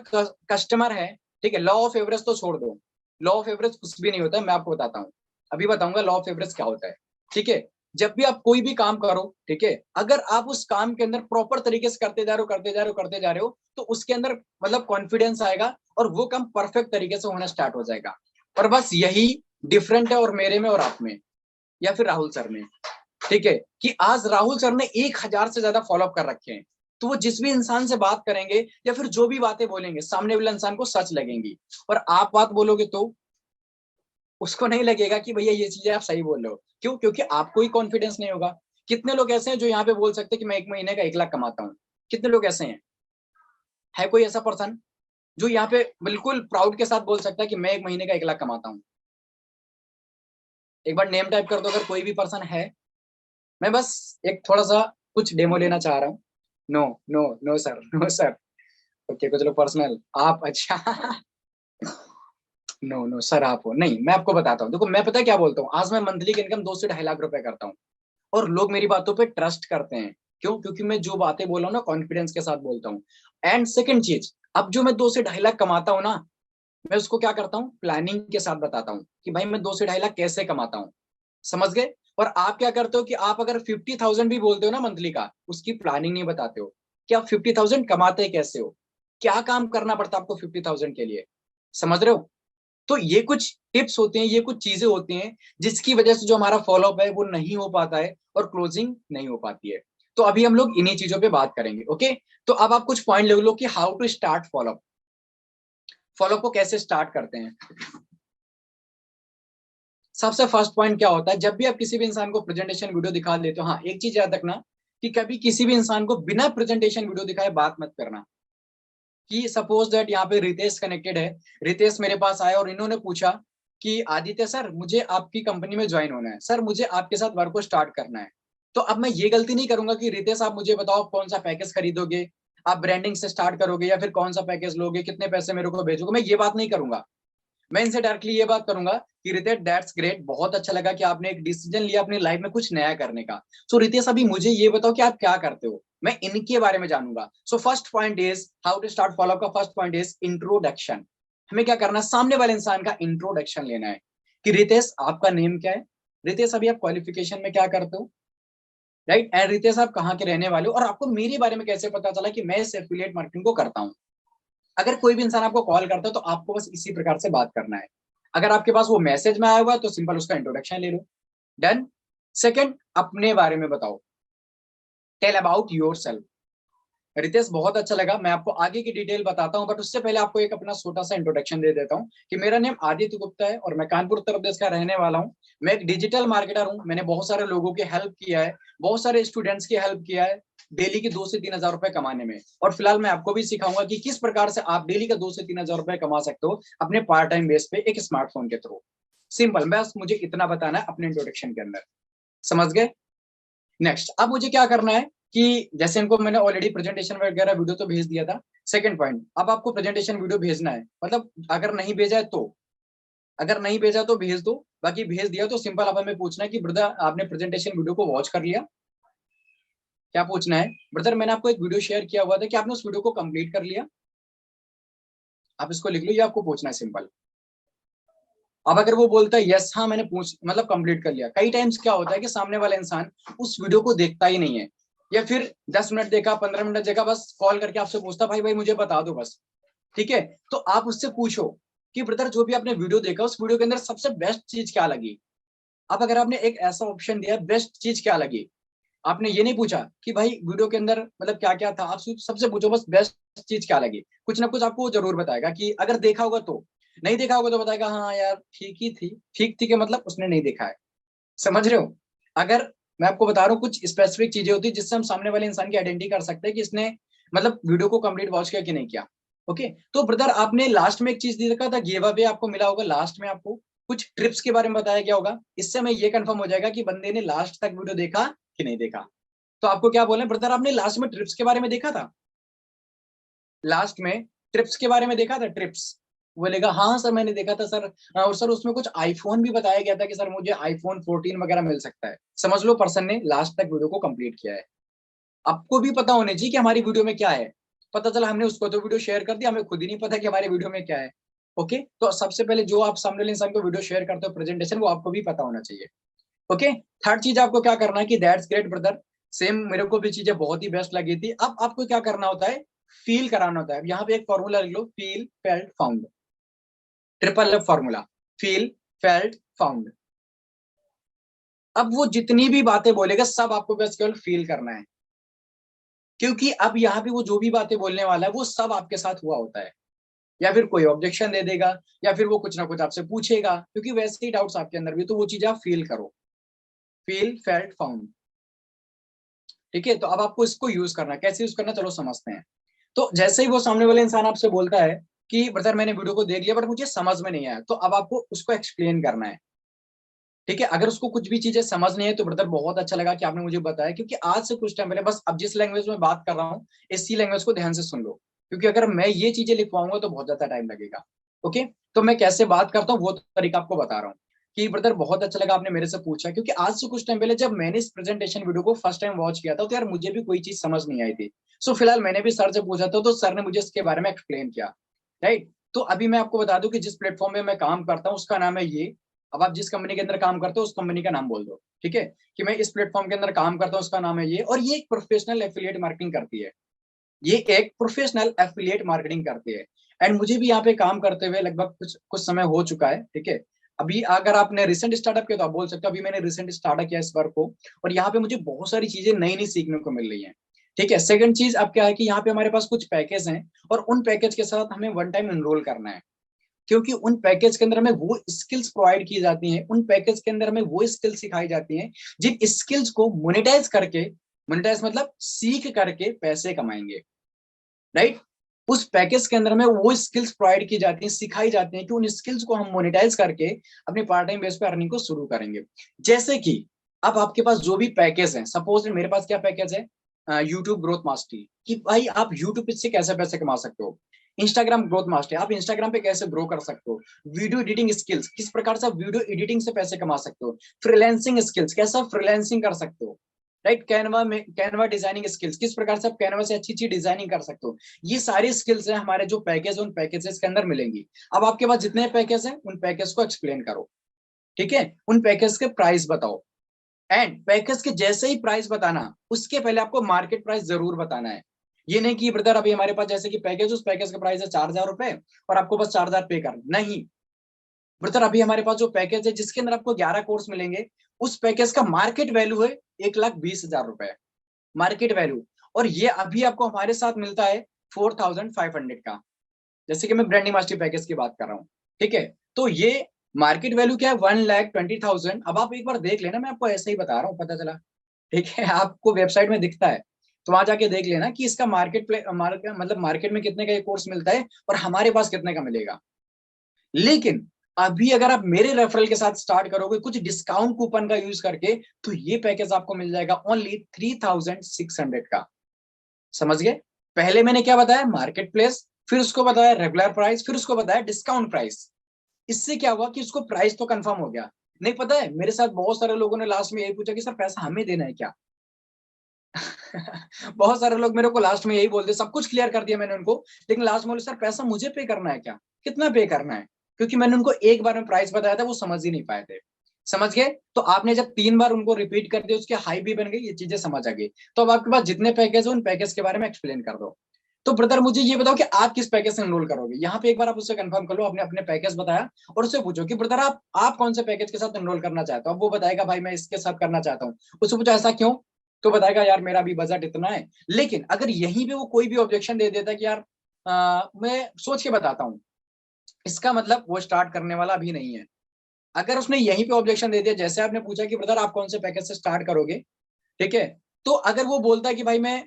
कस्टमर है, ठीक है, लॉ ऑफ एवरेज तो छोड़ दो, लॉ ऑफ एवरेज कुछ भी नहीं होता है, मैं आपको बताता हूँ। अभी बताऊंगा लॉ ऑफ एवरेज क्या होता है। ठीक है, जब भी आप कोई भी काम करो, ठीक है, अगर आप उस काम के अंदर प्रॉपर तरीके से करते जा रहे हो करते जा रहे हो करते जा रहे हो, तो उसके अंदर मतलब कॉन्फिडेंस आएगा और वो काम परफेक्ट तरीके से होना स्टार्ट हो जाएगा। और बस यही डिफरेंट है और मेरे में और आप में, या फिर राहुल सर में। ठीक है, कि आज राहुल सर ने 1000 से ज्यादा फॉलोअप कर रखे हैं, तो वो जिस भी इंसान से बात करेंगे या फिर जो भी बातें बोलेंगे सामने वाले इंसान को सच लगेंगी। और आप बात बोलोगे तो उसको नहीं लगेगा कि भैया ये चीजें आप सही बोल रहे हो। क्यों? क्योंकि आपको ही कॉन्फिडेंस नहीं होगा। कितने लोग ऐसे हैं जो यहाँ पे बोल सकते हैं कि मैं एक महीने का 1 लाख कमाता हूँ? कितने लोग ऐसे हैं? है कोई ऐसा पर्सन जो यहाँ पे बिल्कुल प्राउड के साथ बोल सकता है कि मैं 1 महीने का 1 लाख कमाता हूँ? एक बार नेम टाइप कर दो अगर कोई भी पर्सन है। मैं बस एक थोड़ा सा कुछ डेमो लेना चाह रहा हूँ। No, no, no sir, no sir. Okay, कुछ लोग पर्सनल आप, अच्छा। नो नो सर, आप हो नहीं, मैं आपको बताता हूँ। देखो मैं पता है क्या बोलता हूँ, आज मैं मंथली की इनकम 2 से 2.5 लाख रुपए करता हूँ और लोग मेरी बातों पे ट्रस्ट करते हैं। क्यों? क्योंकि मैं जो बातें बोल रहा हूँ ना कॉन्फिडेंस के साथ बोलता हूँ। एंड सेकंड चीज, अब जो मैं 2 से 2.5 लाख कमाता हूँ ना, मैं उसको क्या करता हूँ, प्लानिंग के साथ बताता हूँ कि भाई मैं 2 से 2.5 लाख कैसे कमाता हूँ। समझ गए? और आप क्या करते हो कि आप अगर 50,000 भी बोलते हो ना मंथली का, उसकी प्लानिंग नहीं बताते हो कि आप 50,000 कमाते कैसे हो, क्या काम करना पड़ता है आपको 50,000 के लिए। समझ रहे हो? तो ये कुछ टिप्स होते हैं, ये कुछ चीजें होती हैं जिसकी वजह से जो हमारा फॉलोअप है वो नहीं हो पाता है और क्लोजिंग नहीं हो पाती है। तो अभी हम लोग इन्हीं चीजों पे बात करेंगे। ओके, तो अब आप कुछ पॉइंट ले लो कि how to start follow up. Follow up को कैसे स्टार्ट करते हैं। सबसे फर्स्ट पॉइंट क्या होता है, जब भी आप किसी भी इंसान को प्रेजेंटेशन वीडियो दिखा देते हो, हाँ एक चीज याद रखना कि कभी किसी भी इंसान को बिना प्रेजेंटेशन वीडियो दिखाए बात मत करना। कि सपोज दैट यहाँ पे रितेश कनेक्टेड है, रितेश मेरे पास आया और इन्होंने पूछा कि आदित्य सर मुझे आपकी कंपनी में ज्वाइन होना है, सर मुझे आपके साथ वर्क को स्टार्ट करना है। तो अब मैं ये गलती नहीं करूंगा कि रितेश आप मुझे बताओ कौन सा पैकेज खरीदोगे, आप ब्रांडिंग से स्टार्ट करोगे या फिर कौन सा पैकेज लोगे, कितने पैसे मेरे को भेजोगे, मैं ये बात नहीं करूंगा। मैं इनसे डायरेक्टली ये बात करूंगा कि रितेश दैट्स ग्रेट, बहुत अच्छा लगा कि आपने एक डिसीजन लिया अपनी लाइफ में कुछ नया करने का। सो रितेश अभी मुझे ये बताओ कि आप क्या करते हो, मैं इनके बारे में जानूंगा। So first point is how to start follow का फर्स्ट पॉइंट इज इंट्रोडक्शन। हमें क्या करना है, सामने वाले इंसान का इंट्रोडक्शन लेना है कि रितेश आपका नेम क्या है, रितेश अभी आप क्वालिफिकेशन में क्या करते हो, राइट, एंड रितेश आप कहाँ के रहने वाले हो, और आपको मेरे बारे में कैसे पता चला कि मैं इस एफिलिएट मार्केटिंग को करता हूँ। अगर कोई भी इंसान आपको कॉल करता है तो आपको बस इसी प्रकार से बात करना है। अगर आपके पास वो मैसेज में आया हुआ है तो सिंपल उसका इंट्रोडक्शन ले लो। डन। सेकंड, अपने बारे में बताओ, tell about yourself. Ritesh बहुत अच्छा लगा, मैं आपको आगे की डिटेल बताता हूँ, बट उससे पहले आपको एक अपना छोटा सा इंट्रोडक्शन दे देता हूँ कि मेरा नेम आदित्य गुप्ता है और मैं कानपुर उत्तर प्रदेश का रहने वाला हूँ। मैं एक डिजिटल मार्केटर हूँ, मैंने बहुत सारे लोगों की हेल्प किया है, बहुत सारे स्टूडेंट्स की हेल्प किया है डेली के 2 से 3 हजार रुपए कमाने में। और फिलहाल मैं आपको भी सिखाऊंगा कि किस प्रकार से आप डेली का 2 से 3 हजार रुपए कमा सकते हो अपने पार्ट टाइम बेस पे एक स्मार्टफोन के थ्रू। सिंपल, बस मुझे इतना बताना है अपने इंट्रोडक्शन के अंदर। समझ गए। नेक्स्ट, अब मुझे क्या करना है कि जैसे इनको मैंने ऑलरेडी प्रेजेंटेशन वगैरह वीडियो तो भेज दिया था। सेकंड पॉइंट, अब आपको प्रेजेंटेशन वीडियो भेजना है, मतलब अगर नहीं भेजा है तो, अगर नहीं भेजा तो भेज दो, बाकी भेज दिया तो सिंपल अब हमें पूछना है कि ब्रदर आपने प्रेजेंटेशन वीडियो को वॉच कर लिया। क्या पूछना है, ब्रदर मैंने आपको एक वीडियो शेयर किया हुआ था कि आपने उस वीडियो को कंप्लीट कर लिया। आप इसको लिख लो, ये आपको पूछना है सिंपल। अब अगर वो बोलता है यस हाँ मैंने पूछ मतलब कंप्लीट कर लिया, कई टाइम्स क्या होता है कि सामने वाला इंसान उस वीडियो को देखता ही नहीं है, या फिर 10 मिनट देखा 15 मिनट देखा, बस कॉल करके आपसे पूछता भाई भाई मुझे बता दो बस। ठीक है, तो आप उससे पूछो कि ब्रदर जो भी आपने वीडियो देखा उस वीडियो के अंदर सबसे बेस्ट चीज क्या लगी। अब अगर आपने एक ऐसा ऑप्शन दिया बेस्ट चीज क्या लगी, आपने ये नहीं पूछा कि भाई वीडियो के अंदर मतलब क्या क्या था, आप सबसे पूछो बस बेस्ट चीज क्या लगी, कुछ ना कुछ आपको जरूर बताएगा कि अगर देखा होगा तो, नहीं देखा होगा तो बताएगा हाँ यार ठीक ही थी, ठीक थी, के मतलब उसने नहीं देखा है। समझ रहे हो। अगर मैं आपको बता रहा हूँ कुछ स्पेसिफिक चीजें होती है जिससे हम सामने वाले इंसान की आइडेंटिटी कर सकते हैं कि इसने मतलब वीडियो को कंप्लीट वॉच किया कि नहीं किया। ओके, तो ब्रदर आपने लास्ट में एक चीज दे रखा था, गिव अवे आपको मिला होगा, लास्ट में आपको कुछ ट्रिप्स के बारे में बताया गया होगा, इससे हमें ये कंफर्म हो जाएगा कि बंदे ने लास्ट तक वीडियो देखा कि नहीं देखा। तो आपको क्या बोलना है, ब्रदर आपने लास्ट में ट्रिप्स के बारे में देखा था, लास्ट में ट्रिप्स के बारे में देखा था, ट्रिप्स। बोलेगा हाँ सर मैंने देखा था सर, और सर उसमें कुछ आईफोन भी बताया गया था कि सर मुझे आईफोन 14 वगैरह मिल सकता है। समझ लो पर्सन ने लास्ट तक वीडियो को कंप्लीट किया है। आपको भी पता होना चाहिए कि हमारी वीडियो में क्या है। पता चला हमने उसको तो वीडियो शेयर कर दिया, हमें खुद ही नहीं पता कि हमारी वीडियो में क्या है। ओके, तो सबसे पहले जो आप सामने वाले इंसान को वीडियो शेयर करते हो प्रेजेंटेशन, वो आपको भी पता होना चाहिए। ओके, थर्ड चीज आपको क्या करना है कि दैट्स ग्रेट ब्रदर, सेम मेरे को भी चीजें बहुत ही बेस्ट लगी थी। अब आपको क्या करना होता है, फील कराना होता है। यहाँ पे एक फॉर्मूला लिख लो, feel felt found, triple F formula, feel felt found. अब वो जितनी भी बातें बोलेगा सब आपको बस केवल फील करना है, क्योंकि अब यहाँ पे वो जो भी बातें बोलने वाला है वो सब आपके साथ हुआ होता है। या फिर कोई ऑब्जेक्शन दे देगा, या फिर वो कुछ ना कुछ आपसे पूछेगा, क्योंकि वैसे ही डाउट्स आपके अंदर भी, तो वो चीज आप फील करो, फील फेल्ट फाउंड। ठीक है, तो अब आपको इसको यूज करना, कैसे यूज करना चलो समझते हैं। तो जैसे ही वो सामने वाले इंसान आपसे बोलता है कि ब्रदर मैंने वीडियो को देख लिया बट मुझे समझ में नहीं आया, तो अब आपको उसको एक्सप्लेन करना है। ठीक है, अगर उसको कुछ भी चीजें समझ नहीं है तो ब्रदर बहुत अच्छा लगा कि आपने मुझे बताया, क्योंकि आज से कुछ टाइम पहले बस अब जिस लैंग्वेज में बात कर रहा हूँ इसी लैंग्वेज को ध्यान से सुन लो, क्योंकि अगर मैं ये चीजें लिख पाऊंगा तो बहुत ज्यादा टाइम लगेगा। ओके, तो मैं कैसे बात करता हूँ वो तरीका आपको बता रहा हूँ कि ब्रदर बहुत अच्छा लगा आपने मेरे से पूछा, क्योंकि आज से कुछ टाइम पहले जब मैंने इस प्रेजेंटेशन वीडियो को फर्स्ट टाइम वॉच किया था तो यार मुझे भी कोई चीज समझ नहीं आई थी। सो फिलहाल मैंने भी सर से पूछा था तो सर ने मुझे इसके बारे में एक्सप्लेन किया। राइट, तो अभी मैं आपको बता दूं कि जिस प्लेटफॉर्म में मैं काम करता हूँ उसका नाम है ये। अब आप जिस कंपनी के अंदर काम करते हो उस कंपनी का नाम बोल दो, ठीक है, कि मैं इस प्लेटफॉर्म के अंदर काम करता हूँ उसका नाम है ये, और ये एक प्रोफेशनल एफिलिएट मार्केटिंग करती है। ये एक प्रोफेशनल एफिलिएट मार्केटिंग करती है। एंड मुझे भी यहाँ पे काम करते हुए लगभग कुछ कुछ समय हो चुका है, ठीक है। अभी अगर आपने रिसेंट स्टार्टअप किया तो आप बोल सकते हो अभी मैंने रिसेंट स्टार्टअप किया इस वर्क को, और यहाँ पे मुझे बहुत सारी चीजें नई नई सीखने को मिल रही है, ठीक है। सेकंड चीज अब क्या है कि यहाँ पे हमारे पास कुछ पैकेज हैं, और उन पैकेज के साथ हमें वन टाइम एनरोल करना है, क्योंकि उन पैकेज के अंदर हमें वो स्किल्स प्रोवाइड की जाती हैं, उन पैकेज के अंदर हमें वो स्किल्स सिखाई जाती हैं जिन स्किल्स को मोनेटाइज करके, मोनेटाइज मतलब सीख करके पैसे कमाएंगे, राइट। उस पैकेज के अंदर में वो स्किल्स प्रोवाइड की जाती हैं, सिखाई जाती हैं कि उन स्किल्स को हम मोनेटाइज करके अपने पार्ट टाइम बेस पे अर्निंग को शुरू करेंगे। जैसे कि अब आपके पास जो भी पैकेज है, सपोज मेरे पास क्या पैकेज है, यूट्यूब ग्रोथ मास्टरी, कि भाई आप यूट्यूब से कैसे पैसे कमा सकते हो। इंस्टाग्राम ग्रोथ मास्टरी, आप इंस्टाग्राम पे कैसे ग्रो कर सकते हो। वीडियो एडिटिंग स्किल्स, किस प्रकार से आप वीडियो एडिटिंग से पैसे कमा सकते हो। फ्रीलैंसिंग स्किल्स, कैसा फ्रीलैंसिंग कर सकते हो, राइट। कैनवा में कैनवा डिजाइनिंग स्किल्स, किस प्रकार से आप कैनवा से अच्छी अच्छी डिजाइनिंग कर सकते हो। ये सारी स्किल्स हैं हमारे जो पैकेज है, उन पैकेजेस के अंदर मिलेंगी। अब आपके पास जितने पैकेज हैं उन पैकेज को एक्सप्लेन करो, ठीक है। उन पैकेज के प्राइस बताओ, एंड पैकेज के जैसे ही प्राइस बताना उसके पहले आपको मार्केट प्राइस जरूर बताना है। ये नहीं कि ब्रदर अभी हमारे पास जैसे कि पैकेज, उस पैकेज का प्राइस है 4,000 रुपए और आपको बस 4,000 पे कर, नहीं ब्रदर। अभी हमारे पास जो पैकेज है जिसके अंदर आपको 11 कोर्स मिलेंगे, उस पैकेज का मार्केट वैल्यू है 1,20,000 रुपए, मार्केट वैल्यू। और ये अभी आपको हमारे साथ मिलता है 4,500 का, जैसे कि मैं ब्रांडिंग मास्टर पैकेज की बात कर रहा हूँ, ठीक है। तो ये मार्केट वैल्यू क्या है, 1,20,000। अब आप एक बार देख लेना, मैं आपको ऐसे ही बता रहा हूँ, पता चला, ठीक है। आपको वेबसाइट में दिखता है तो वहां जाके देख लेना कि इसका मतलब मार्केट में कितने का ये कोर्स मिलता है और हमारे पास कितने का मिलेगा। लेकिन अभी अगर आप मेरे रेफरल के साथ स्टार्ट करोगे कुछ डिस्काउंट कूपन का यूज करके, तो ये पैकेज आपको मिल जाएगा ओनली 3,600 का। समझ गए। पहले मैंने क्या बताया, मार्केट प्लेस, फिर उसको बताया रेगुलर प्राइस, फिर उसको बताया डिस्काउंट प्राइस। इससे क्या हुआ कि उसको प्राइस तो कंफर्म हो गया। नहीं, पता है मेरे साथ बहुत सारे लोगों ने लास्ट में यही पूछा कि सर पैसा हमें देना है क्या। बहुत सारे लोग मेरे को लास्ट में यही बोलते, सब कुछ क्लियर कर दिया मैंने उनको, लेकिन लास्ट में बोले सर पैसा मुझे पे करना है क्या, कितना पे करना है। क्योंकि मैंने उनको एक बार में प्राइस बताया था, वो समझ ही नहीं पाए थे। समझ गए। तो आपने जब 3 बार उनको रिपीट कर दिया, उसके हाई भी बन गई, ये चीजें समझ आ गई। तो अब आपके पास जितने पैकेज है उन पैकेज के बारे में एक्सप्लेन कर दो। तो ब्रदर मुझे ये बताओ कि आप किस पैकेज से एनरोल करोगे। यहाँ पे एक बार आप उससे कंफर्म कर लो, आपने अपने पैकेज बताया, और उससे पूछो कि ब्रदर आप कौन से पैकेज के साथ एनरोल करना चाहते हो। अब वो बताएगा भाई मैं इसके साथ करना चाहता हूँ। उससे पूछो ऐसा क्यों, तो बताएगा यार मेरा भी बजट इतना है। लेकिन अगर यहीं पे वो कोई भी ऑब्जेक्शन दे देता है कि यार मैं सोच के बताता हूँ, इसका मतलब वो स्टार्ट करने वाला अभी नहीं है। अगर उसने यहीं पे ऑब्जेक्शन दे दिया, जैसे आपने पूछा कि ब्रदर आप कौन से पैकेज से स्टार्ट करोगे, ठीक है। तो अगर वो बोलता है कि भाई मैं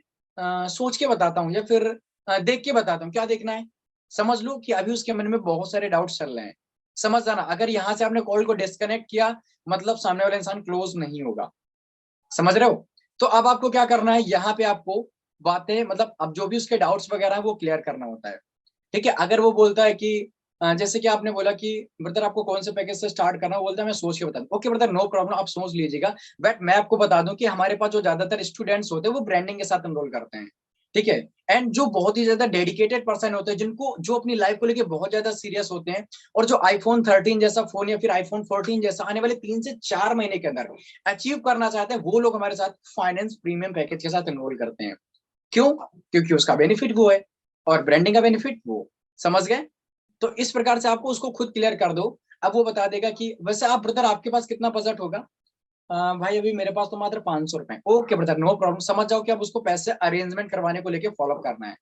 सोच के बताता हूँ या फिर देख के बताता हूँ, क्या देखना है, समझ लो कि अभी उसके मन में बहुत सारे डाउट्स चल रहे हैं। समझ जाना, अगर यहाँ से आपने कॉल को डिस्कनेक्ट किया, मतलब सामने वाला इंसान क्लोज नहीं होगा। समझ रहे हो। तो अब आपको क्या करना है, यहाँ पे आपको बातें, मतलब अब जो भी उसके डाउट्स वगैरह है वो क्लियर करना होता है, ठीक है। अगर वो बोलता है कि जैसे कि आपने बोला कि ब्रदर आपको कौन से पैकेज से स्टार्ट करना है, बोलता है मैं सोच के बता दूं। ओके ब्रदर, नो प्रॉब्लम, आप सोच लीजिएगा। बट मैं आपको बता दूं कि हमारे पास जो ज्यादातर स्टूडेंट्स होते हैं वो ब्रांडिंग के साथ एनरोल करते हैं, ठीक है। एंड जो बहुत ही ज्यादा डेडिकेटेड पर्सन होते हैं, जिनको जो अपनी लाइफ को लेके बहुत ज्यादा सीरियस होते हैं, और जो आईफोन 13 जैसा फोन या फिर आईफोन 14 जैसा आने वाले 3 से 4 महीने के अंदर अचीव करना चाहते हैं, वो लोग हमारे साथ फाइनेंस प्रीमियम पैकेज के साथ एनरोल करते हैं। क्यों, क्योंकि उसका बेनिफिट वो है और ब्रांडिंग का बेनिफिट वो। समझ गए। तो इस प्रकार से आपको उसको खुद क्लियर कर दो। अब वो बता देगा कि वैसे आप ब्रदर आपके पास कितना बजट होगा। भाई अभी मेरे पास तो मात्र 500 रुपए। ओके ब्रदर, नो प्रॉब्लम, समझ जाओ कि अब उसको पैसे अरेंजमेंट करवाने को लेके फॉलो करना है,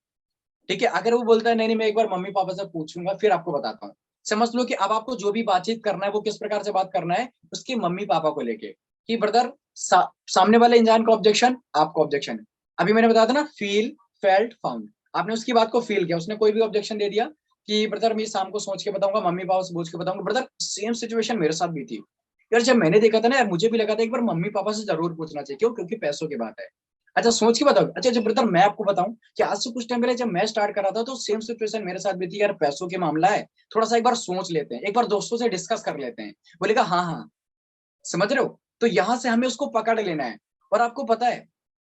ठीक है। अगर वो बोलता है नहीं नहीं मैं एक बार मम्मी पापा से पूछूंगा फिर आपको बताता हूँ, समझ लो कि अब आपको जो भी बातचीत करना है वो किस प्रकार से बात करना है, उसके मम्मी पापा को लेके, कि ब्रदर सामने वाले इंसान का ऑब्जेक्शन, आपको ऑब्जेक्शन। अभी मैंने बताया था ना, फील, फेल्ट, फाउंड। आपने उसकी बात को फील किया, उसने कोई भी ऑब्जेक्शन दे दिया कि ब्रदर मैं शाम को सोच के बताऊंगा, मम्मी पापा से पूछ के बताऊंगा। ब्रदर सेम सिचुएशन मेरे साथ भी थी यार, जब मैंने देखा था ना यार, मुझे भी लगा था एक बार मम्मी पापा से जरूर पूछना चाहिए। क्यों, क्योंकि पैसों की बात है। अच्छा सोच के बताओ। अच्छा जब ब्रदर मैं आपको बताऊं कि आज से कुछ टाइम पहले जब मैं स्टार्ट कर रहा था तो सेम सिचुएशन मेरे साथ भी थी यार, पैसों के मामला है, थोड़ा सा एक बार सोच लेते हैं, एक बार दोस्तों से डिस्कस कर लेते हैं। बोलेगा हाँ हाँ। समझ रहे हो। तो यहां से हमें उसको पकड़ लेना है। और आपको पता है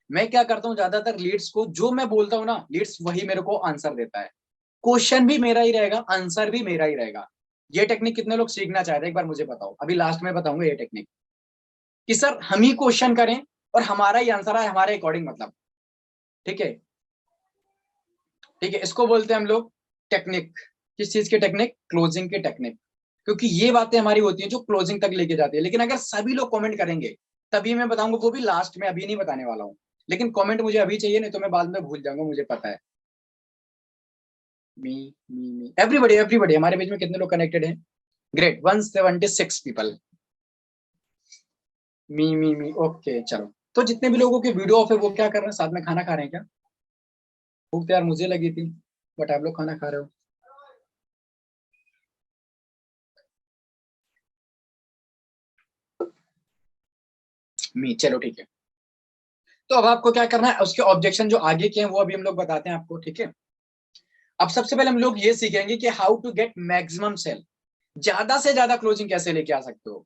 मैं क्या करता हूँ, ज्यादातर लीड्स को जो मैं बोलता हूँ ना, लीड्स वही मेरे को आंसर देता है। क्वेश्चन भी मेरा ही रहेगा, आंसर भी मेरा ही रहेगा। ये टेक्निक कितने लोग सीखना चाहते हैं एक बार मुझे बताओ, अभी लास्ट में बताऊंगा ये टेक्निक, कि सर हम ही क्वेश्चन करें और हमारा ही आंसर है हमारे अकॉर्डिंग, मतलब, ठीक है। ठीक है, इसको बोलते हैं हम लोग टेक्निक। किस चीज की टेक्निक? क्लोजिंग की टेक्निक। क्योंकि ये बातें हमारी होती हैं जो क्लोजिंग तक लेके जाती है। लेकिन अगर सभी लोग कमेंट करेंगे तभी मैं बताऊंगा, वो भी लास्ट में, अभी नहीं बताने वाला हूँ। लेकिन कमेंट मुझे अभी चाहिए, नहीं तो मैं बाद में भूल जाऊंगा, मुझे पता है। मी मी एवरीबडी एवरीबडी, हमारे बीच में कितने लोग कनेक्टेड हैं? Great, 176 people. मी ओके चलो। तो जितने भी लोगों के वीडियो ऑफ है वो क्या कर रहे हैं? साथ में खाना खा रहे हैं क्या? भूख तो यार मुझे लगी थी, बट आप लोग खाना खा रहे हो। मी चलो ठीक है। तो अब आपको क्या करना है, उसके ऑब्जेक्शन जो आगे के हैं वो अभी हम लोग बताते हैं आपको, ठीक है। अब सबसे पहले हम लोग ये सीखेंगे कि how to get maximum sale, ज्यादा से ज्यादा क्लोजिंग कैसे लेके आ सकते हो,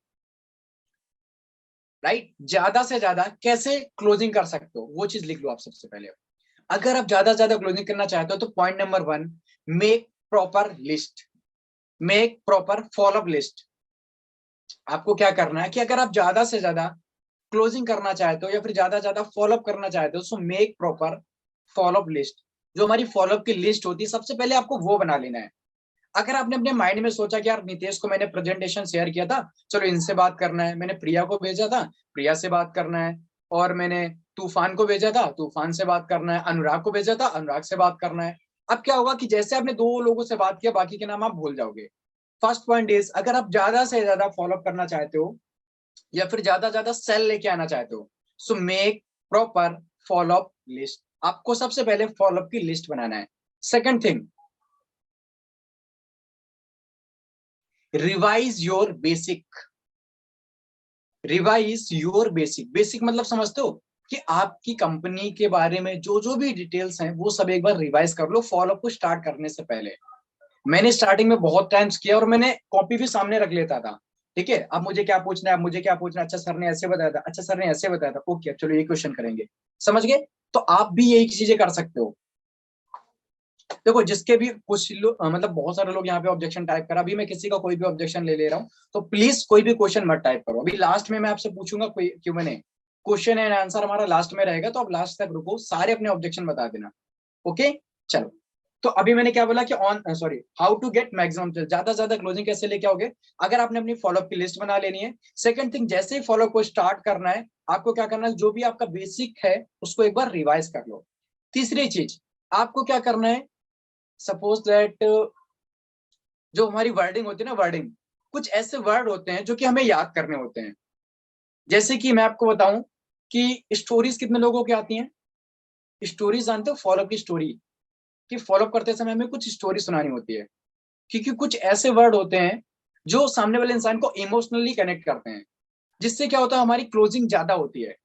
राइट? ज्यादा से ज्यादा कैसे क्लोजिंग कर सकते हो, वो चीज लिख लो आप सबसे पहले। अगर आप ज्यादा से ज्यादा क्लोजिंग करना चाहते हो तो point number 1, make proper list, make proper follow up list. आपको क्या करना है कि अगर आप ज्यादा से ज्यादा क्लोजिंग करना चाहते हो या फिर ज्यादा से ज्यादा फॉलोअप करना चाहते हो, so make proper follow up list. जो हमारी फॉलोअप की लिस्ट होती है सबसे पहले आपको वो बना लेना है। अगर आपने अपने माइंड में सोचा कि यार नितेश को मैंने प्रेजेंटेशन शेयर किया था, चलो इनसे बात करना है, मैंने प्रिया को भेजा था, प्रिया से बात करना है, और मैंने तूफान को भेजा था, तूफान से बात करना है, अनुराग को भेजा था, अनुराग से बात करना है। अब क्या होगा कि जैसे आपने दो लोगों से बात किया, बाकी के नाम आप भूल जाओगे। फर्स्ट पॉइंट इज, अगर आप ज्यादा से ज्यादा फॉलोअप करना चाहते हो या फिर ज्यादा ज्यादा सेल लेके आना चाहते हो, so make proper follow up list. आपको सबसे पहले फॉलोअप की लिस्ट बनाना है। Second thing, revise your basic, revise your basic. Basic मतलब समझते हो कि आपकी कंपनी के बारे में जो जो भी डिटेल्स हैं वो सब एक बार रिवाइज कर लो फॉलोअप को स्टार्ट करने से पहले। मैंने स्टार्टिंग में बहुत टाइम्स किया और मैंने कॉपी भी सामने रख लेता था। ठीक है, अब मुझे क्या पूछना है, अब मुझे क्या पूछना है, अच्छा सर ने ऐसे बताया था, अच्छा सर ने ऐसे बताया था, ओके चलो ये क्वेश्चन करेंगे। समझ गए? तो आप भी यही चीजें कर सकते हो। देखो जिसके भी कुछ लोग मतलब बहुत सारे लोग यहाँ पे ऑब्जेक्शन टाइप करा, अभी मैं किसी का कोई भी ऑब्जेक्शन ले ले रहा हूँ, तो प्लीज कोई भी क्वेश्चन मत टाइप करो। अभी लास्ट में मैं आपसे पूछूंगा कोई क्यों, मैंने क्वेश्चन एंड आंसर हमारा लास्ट में रहेगा, तो आप लास्ट तक रुको, सारे अपने ऑब्जेक्शन बता देना। ओके चलो। तो अभी मैंने क्या बोला कि on sorry, how to get maximum, ज्यादा से ज्यादा क्लोजिंग कैसे लेके आओगे? अगर आपने अपनी फॉलोअप की लिस्ट बना लेनी है। सेकंड थिंग, जैसे ही फॉलोअप को स्टार्ट करना है, आपको क्या करना है, जो भी आपका बेसिक है उसको एक बार रिवाइज कर लो। तीसरी चीज, आपको क्या करना है, सपोज दैट जो हमारी वर्डिंग होती है ना, वर्डिंग, कुछ ऐसे वर्ड होते हैं जो कि हमें याद करने होते हैं। जैसे कि मैं आपको बताऊं कि स्टोरीज कितने लोगों की आती हैं? स्टोरीज जानते हो, फॉलोअप की स्टोरी, कि फॉलोअप करते समय हमें कुछ स्टोरी सुनानी होती है। क्योंकि कुछ ऐसे वर्ड होते हैं जो सामने वाले इंसान को इमोशनली कनेक्ट करते हैं, जिससे क्या होता है, हमारी क्लोजिंग ज्यादा होती है।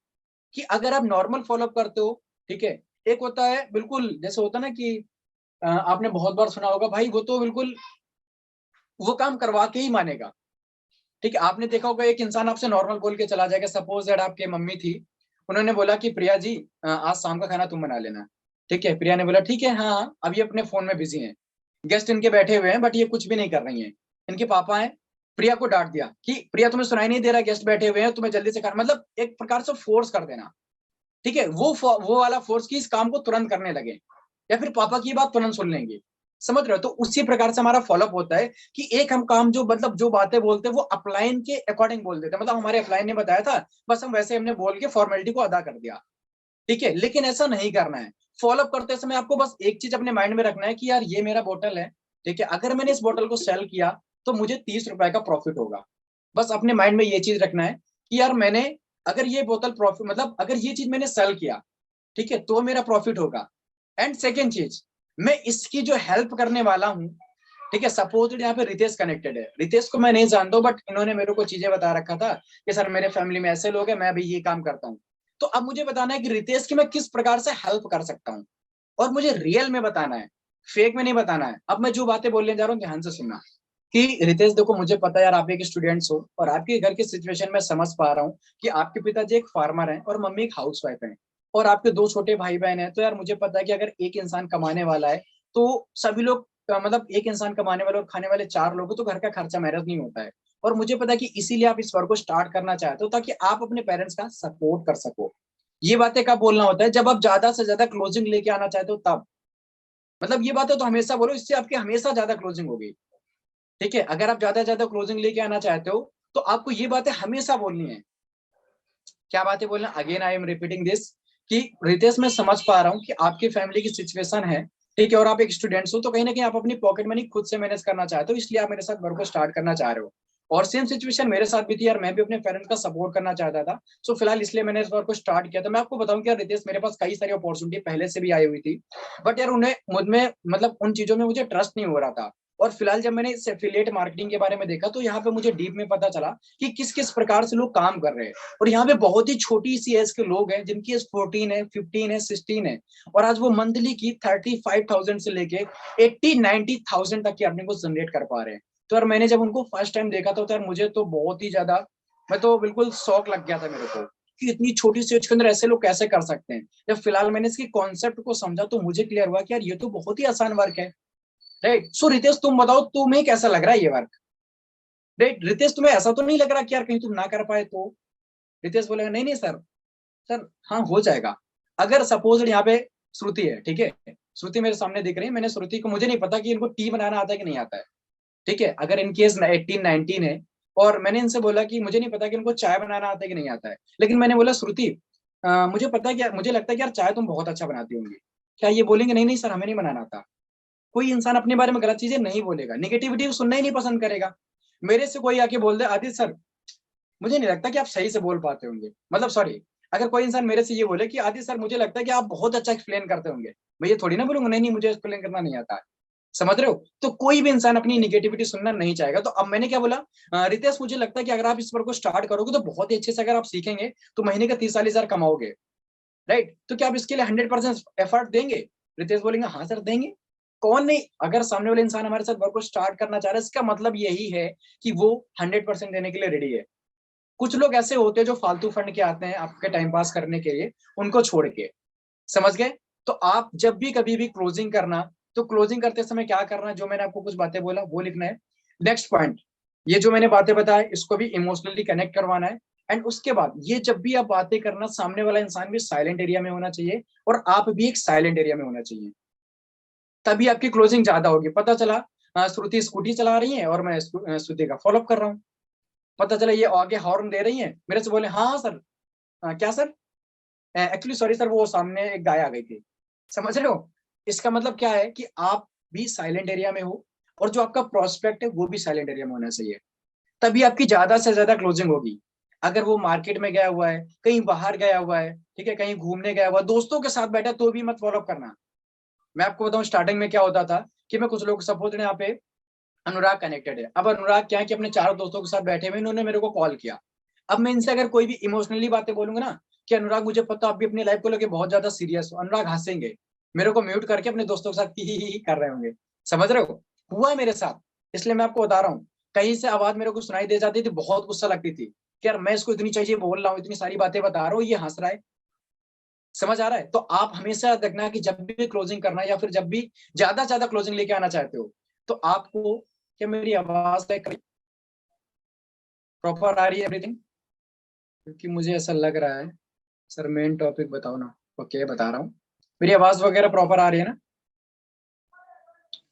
कि अगर आप नॉर्मल फॉलोअप करते हो, ठीक है, एक होता है बिल्कुल जैसे होता है ना कि आपने बहुत बार सुना होगा, भाई वो तो बिल्कुल वो काम करवा के ही मानेगा। ठीक है, आपने देखा होगा एक इंसान आपसे नॉर्मल बोल के चला जाएगा, सपोज दैट आपके मम्मी थी, उन्होंने बोला कि प्रिया जी आज शाम का खाना तुम बना लेना। ठीक है, प्रिया ने बोला ठीक है, हाँ हाँ, अभी अपने फोन में बिजी हैं, गेस्ट इनके बैठे हुए हैं बट ये कुछ भी नहीं कर रही हैं, इनके पापा हैं। प्रिया को डांट दिया कि प्रिया तुम्हें सुनाई नहीं दे रहा, गेस्ट बैठे हुए हैं, तुम्हें जल्दी से कर, मतलब एक प्रकार से फोर्स कर देना। ठीक है, वो वाला फोर्स की इस काम को तुरंत करने लगे, या फिर पापा की बात तुरंत सुन लेंगे। समझ रहे हो? तो उसी प्रकार से हमारा फॉलोअप होता है कि एक हम काम जो मतलब जो बातें बोलते हैं वो अपलाइन के अकॉर्डिंग बोल देते हैं, मतलब हमारे अपलाइन ने बताया था, बस हम वैसे हमने बोल के फॉर्मेलिटी को अदा कर दिया। ठीक है, लेकिन ऐसा नहीं करना है। फॉलोअप करते समय आपको बस एक चीज अपने माइंड में रखना है कि यार ये मेरा बोतल है, ठीक है, अगर मैंने इस बोतल को सेल किया तो मुझे 30 रुपए का प्रॉफिट होगा। बस अपने माइंड में ये चीज रखना है कि यार मैंने, अगर ये बोतल प्रॉफिट मतलब अगर ये चीज मैंने सेल किया, ठीक है, तो मेरा प्रॉफिट होगा। एंड सेकेंड चीज, मैं इसकी जो हेल्प करने वाला हूँ, ठीक है, सपोज यहाँ पे रितेश कनेक्टेड है, रितेश को मैं नहीं जानता हूँ बट इन्होंने मेरे को चीजें बता रखा था कि सर मेरे फैमिली में ऐसे लोग हैं, मैं भी ये काम करता हूँ। तो अब मुझे बताना है कि रितेश की मैं किस प्रकार से हेल्प कर सकता हूँ, और मुझे रियल में बताना है, फेक में नहीं बताना है। अब मैं जो बातें बोलने जा रहा हूँ ध्यान से सुनना। कि रितेश देखो, मुझे पता है यार आप एक स्टूडेंट्स हो और आपके घर की सिचुएशन में समझ पा रहा हूँ कि आपके पिताजी एक फार्मर हैं और मम्मी एक हाउस वाइफ है, और आपके दो छोटे भाई बहन हैं। तो यार मुझे पता है कि अगर एक इंसान कमाने वाला है तो सभी लोग मतलब एक इंसान कमाने वाले और खाने वाले चार लोग हो तो घर का खर्चा मैनेज नहीं होता है। और मुझे पता है कि इसीलिए आप इस वर्क को स्टार्ट करना चाहते हो ताकि आप अपने पेरेंट्स का सपोर्ट कर सको। ये बातें कब बोलना होता है? जब आप ज्यादा से ज्यादा क्लोजिंग लेके आना चाहते हो तब। मतलब ये बातें तो हमेशा बोलो, इससे आपकी हमेशा ज्यादा क्लोजिंग होगी। ठीक है, अगर आप ज्यादा ज्यादा क्लोजिंग लेके आना चाहते हो तो आपको ये बातें हमेशा बोलनी है। क्या बातें बोलना, again I am repeating this, कि रितेश मैं समझ पा रहा हूँ कि आपकी फैमिली की सिचुएशन है, ठीक है, और आप एक स्टूडेंट्स हो, तो कहीं ना कहीं आप अपनी पॉकेट मनी खुद से मैनेज करना चाहते हो, इसलिए आप मेरे साथ वर्क को स्टार्ट करना चाह रहे हो। और सेम सिचुएशन मेरे साथ भी थी यार, मैं भी अपने पेरेंट्स का सपोर्ट करना चाहता था। सो फिलहाल इसलिए मैंने इस वर्क को स्टार्ट किया था। मैं आपको बताऊं कि यार रितेश, मेरे पास कई सारी अपॉर्चुनिटी पहले से भी आई हुई थी, बट यार उन्हें मुझ में मतलब उन चीजों में मुझे ट्रस्ट नहीं हो रहा था। और फिलहाल जब मैंने इस एफिलिएट मार्केटिंग के बारे में देखा तो यहाँ पे मुझे डीप में पता चला कि किस किस प्रकार से लोग काम कर रहे हैं। और यहाँ पे बहुत ही छोटी सी एज के लोग हैं जिनकी एज 14 है, 15 है, 16 है, और आज वो मंथली की 35,000 से लेके 80-90,000 तक की अर्निंग को जनरेट कर पा रहे हैं। तो यार मैंने जब उनको फर्स्ट टाइम देखा था तो यार मुझे तो बहुत ही ज्यादा, मैं तो बिल्कुल शौक लग गया था मेरे को, कि इतनी छोटी सी एज के अंदर ऐसे लोग कैसे कर सकते हैं। जब फिलहाल मैंने इसकी कॉन्सेप्ट को समझा तो मुझे क्लियर हुआ कि यार ये तो बहुत ही आसान वर्क है। राइट, सो रितेश तुम बताओ तुम्हें कैसा लग रहा है ये वर्क? राइट रितेश, तुम्हें ऐसा तो नहीं लग रहा कि यार कहीं तुम ना कर पाए तो? रितेश बोलेगा नहीं नहीं सर, सर हाँ हो जाएगा। अगर सपोज यहाँ पे श्रुति है, ठीक है, श्रुति मेरे सामने दिख रही है, मैंने श्रुति को, मुझे नहीं पता कि इनको टी बनाना आता है कि नहीं आता है, ठीक है, अगर इनकेस 18-19 है, और मैंने इनसे बोला कि मुझे नहीं पता कि इनको चाय बनाना आता है कि नहीं आता है, लेकिन मैंने बोला श्रुति मुझे पता है कि मुझे लगता है कि यार चाय तुम बहुत अच्छा बनाती होंगी, क्या ये बोलेंगे नहीं नहीं सर हमें नहीं बनाना आता? कोई इंसान अपने बारे में गलत चीजें नहीं बोलेगा, निगेटिविटी सुनना ही नहीं पसंद करेगा। मेरे से कोई आके बोल दे आदित्य सर मुझे नहीं लगता कि आप सही से बोल पाते होंगे, मतलब सॉरी, अगर कोई इंसान मेरे से ये बोले कि आदित्य सर मुझे लगता है कि आप बहुत अच्छा एक्सप्लेन करते होंगे, मैं ये थोड़ी ना बोलूंगा नहीं नहीं मुझे एक्सप्लेन करना नहीं आता है। समझ रहे हो? तो कोई भी इंसान अपनी निगेटिविटी सुनना नहीं चाहेगा। तो अब मैंने क्या बोला, रितेश मुझे लगता है कि अगर आप इस वर्क को स्टार्ट करोगे तो बहुत ही अच्छे से अगर आप सीखेंगे तो महीने का 30-40 हजार कमाओगे। राइट, तो क्या आप इसके लिए 100% एफर्ट देंगे? रितेश बोलेंगे हाँ सर देंगे। कौन नहीं, अगर सामने वाले इंसान हमारे साथ वर्क को स्टार्ट करना चाह रहा है इसका मतलब यही है कि वो 100% देने के लिए रेडी है। कुछ लोग ऐसे होते हैं जो फालतू फंड के आते हैं आपके टाइम पास करने के लिए, उनको छोड़ के। समझ गए? तो आप जब भी कभी भी क्लोजिंग करना, तो क्लोजिंग करते समय क्या करना, जो मैंने आपको कुछ बातें बोला वो लिखना है। नेक्स्ट पॉइंट, ये जो मैंने बातें बताया इसको भी इमोशनली कनेक्ट करवाना है। एंड उसके बाद ये जब भी आप बातें करना, सामने वाला इंसान भी साइलेंट एरिया में होना चाहिए और आप भी एक साइलेंट एरिया में होना चाहिए, तभी आपकी क्लोजिंग ज्यादा होगी। पता चला श्रुति स्कूटी चला रही है और मैं श्रुति का फॉलोअप कर रहा हूँ, पता चला ये आगे हॉर्न दे रही है, मेरे से बोले हाँ सर, क्या सर, एक्चुअली सॉरी सर वो सामने एक गाय आ गई थी। समझ रहे हो? इसका मतलब क्या है कि आप भी साइलेंट एरिया में हो और जो आपका प्रोस्पेक्ट है वो भी साइलेंट एरिया में होना चाहिए, तभी आपकी ज्यादा से ज्यादा क्लोजिंग होगी। अगर वो मार्केट में गया हुआ है, कहीं बाहर गया हुआ है, ठीक है, कहीं घूमने गया हुआ है, दोस्तों के साथ बैठा तो भी मत फॉलो करना। मैं आपको बताऊं स्टार्टिंग में क्या होता था कि मैं कुछ लोग सपोज यहाँ पे अनुराग कनेक्टेड है, अब अनुराग क्या है कि अपने चारों दोस्तों के साथ बैठे हुए, इन्होंने मेरे को कॉल किया। अब मैं इनसे अगर कोई भी इमोशनली बातें बोलूंगा ना कि अनुराग मुझे पता आप भी अपनी लाइफ को लेकर बहुत ज्यादा सीरियस हो, अनुराग हंसेंगे, मेरे को म्यूट करके अपने दोस्तों के साथ ही कर रहे होंगे। समझ रहे हो? हुआ है मेरे साथ, इसलिए मैं आपको बता रहा हूँ। कहीं से आवाज मेरे को सुनाई दे जाती थी, बहुत गुस्सा लगती थी कि यार मैं इसको इतनी चाहिए बोल रहा हूँ, इतनी सारी बातें बता रहा हूँ, ये हंस रहा है। समझ आ रहा है? तो आप हमेशा देखना कि जब भी क्लोजिंग करना है या फिर जब भी ज्यादा ज्यादा क्लोजिंग लेके आना चाहते हो तो आपको, क्या मेरी आवाज प्रॉपर आ रही है एवरीथिंग? क्योंकि मुझे ऐसा लग रहा है। सर मेन टॉपिक बताओ ना। ओके बता रहा हूँ, मेरी आवाज वगैरह प्रॉपर आ रही है ना?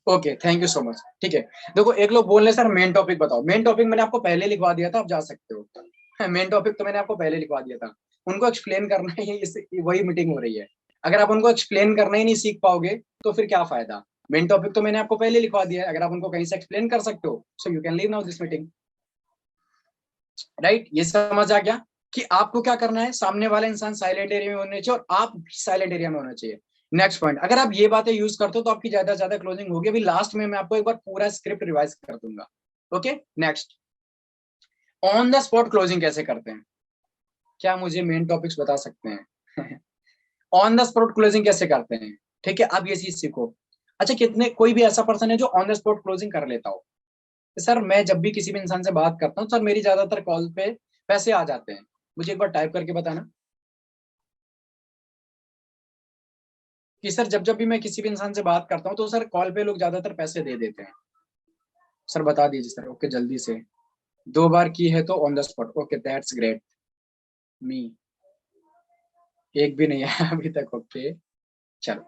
Okay thank you so much. ठीक है, देखो एक लोग बोल रहे सर मेन टॉपिक बताओ, मेन टॉपिक मैंने आपको पहले लिखवा दिया था, आप जा सकते हो। मेन टॉपिक तो मैंने आपको पहले लिखवा दिया था, उनको एक्सप्लेन करना ही इस वही मीटिंग हो रही है। अगर आप उनको एक्सप्लेन करना ही नहीं सीख पाओगे तो फिर क्या फायदा? मेन टॉपिक तो मैंने आपको पहले लिखवा दिया है, अगर आप उनको कहीं से एक्सप्लेन कर सकते हो so you can leave now this meeting. Right, ये समझ आ गया कि आपको क्या करना है, सामने वाला इंसान साइलेंट एरिया में होना चाहिए और आप साइलेंट एरिया में होना चाहिए। नेक्स्ट पॉइंट, अगर आप ये बातें यूज करते हो तो आपकी ज्यादा से ज्यादा क्लोजिंग होगी। अभी लास्ट में मैं आपको एक बार पूरा स्क्रिप्ट रिवाइज कर दूंगा। Okay next, on the spot closing कैसे करते हैं? क्या मुझे मेन टॉपिक्स बता सकते हैं? ऑन द स्पॉट क्लोजिंग कैसे करते हैं? ठीक है, अब ये चीज सीखो। अच्छा, कितने कोई भी ऐसा पर्सन है जो ऑन द स्पॉट क्लोजिंग कर लेता हो? सर मैं जब भी किसी भी इंसान से बात करता हूँ सर मेरी ज्यादातर कॉल पे पैसे आ जाते हैं। मुझे एक बार टाइप करके बताना कि सर जब जब भी मैं किसी भी इंसान से बात करता हूँ तो सर कॉल पे लोग ज्यादातर पैसे दे देते हैं। सर बता दीजिए सर, ओके जल्दी से। 2 बार की है तो on the spot, okay that's great. मी एक भी नहीं है अभी तक, ओके चलो।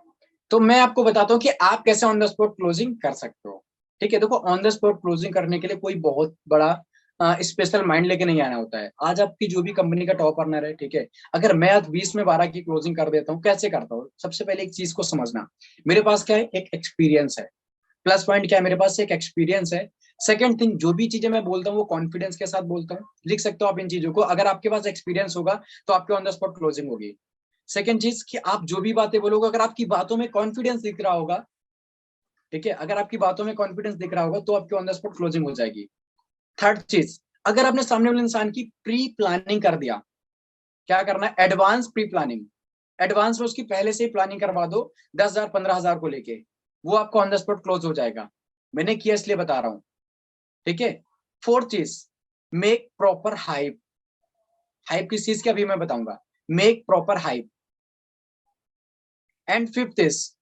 तो मैं आपको बताता हूँ कि आप कैसे ऑन द स्पॉट क्लोजिंग कर सकते हो। ठीक है, देखो ऑन द स्पॉट क्लोजिंग करने के लिए कोई बहुत बड़ा स्पेशल माइंड लेके नहीं आना होता है। आज आपकी जो भी कंपनी का टॉप अर्नर है, ठीक है, अगर मैं आज 20 में 12 की क्लोजिंग कर देता हूँ, कैसे करता हूँ? सबसे पहले एक चीज को समझना, मेरे पास क्या है, एक एक्सपीरियंस है। प्लस पॉइंट क्या है, मेरे पास एक एक्सपीरियंस है। सेकंड थिंग, जो भी चीजें मैं बोलता हूँ वो कॉन्फिडेंस के साथ बोलता हूँ। लिख सकते हो आप इन चीजों को, अगर आपके पास एक्सपीरियंस होगा तो आपके ऑन द स्पॉट क्लोजिंग होगी। सेकंड चीज कि आप जो भी बातें बोलोगे, अगर आपकी बातों में कॉन्फिडेंस दिख रहा होगा, ठीक है, अगर आपकी बातों में कॉन्फिडेंस दिख रहा होगा तो आपकी ऑन द स्पॉट क्लोजिंग हो जाएगी। थर्ड चीज, अगर आपने सामने वाले इंसान की प्री प्लानिंग कर दिया, क्या करना है, एडवांस प्री प्लानिंग, एडवांस में उसकी पहले से ही प्लानिंग करवा दो, 10,000 15,000 को लेके, वो आपको ऑन द स्पॉट क्लोज हो जाएगा। मैंने किया इसलिए बता रहा हूँ। ठीक है। फोर्थ चीज, मेक प्रॉपर हाइप। हाइप किस चीज की, अभी मैं बताऊंगा। Make proper hype. And fifth is,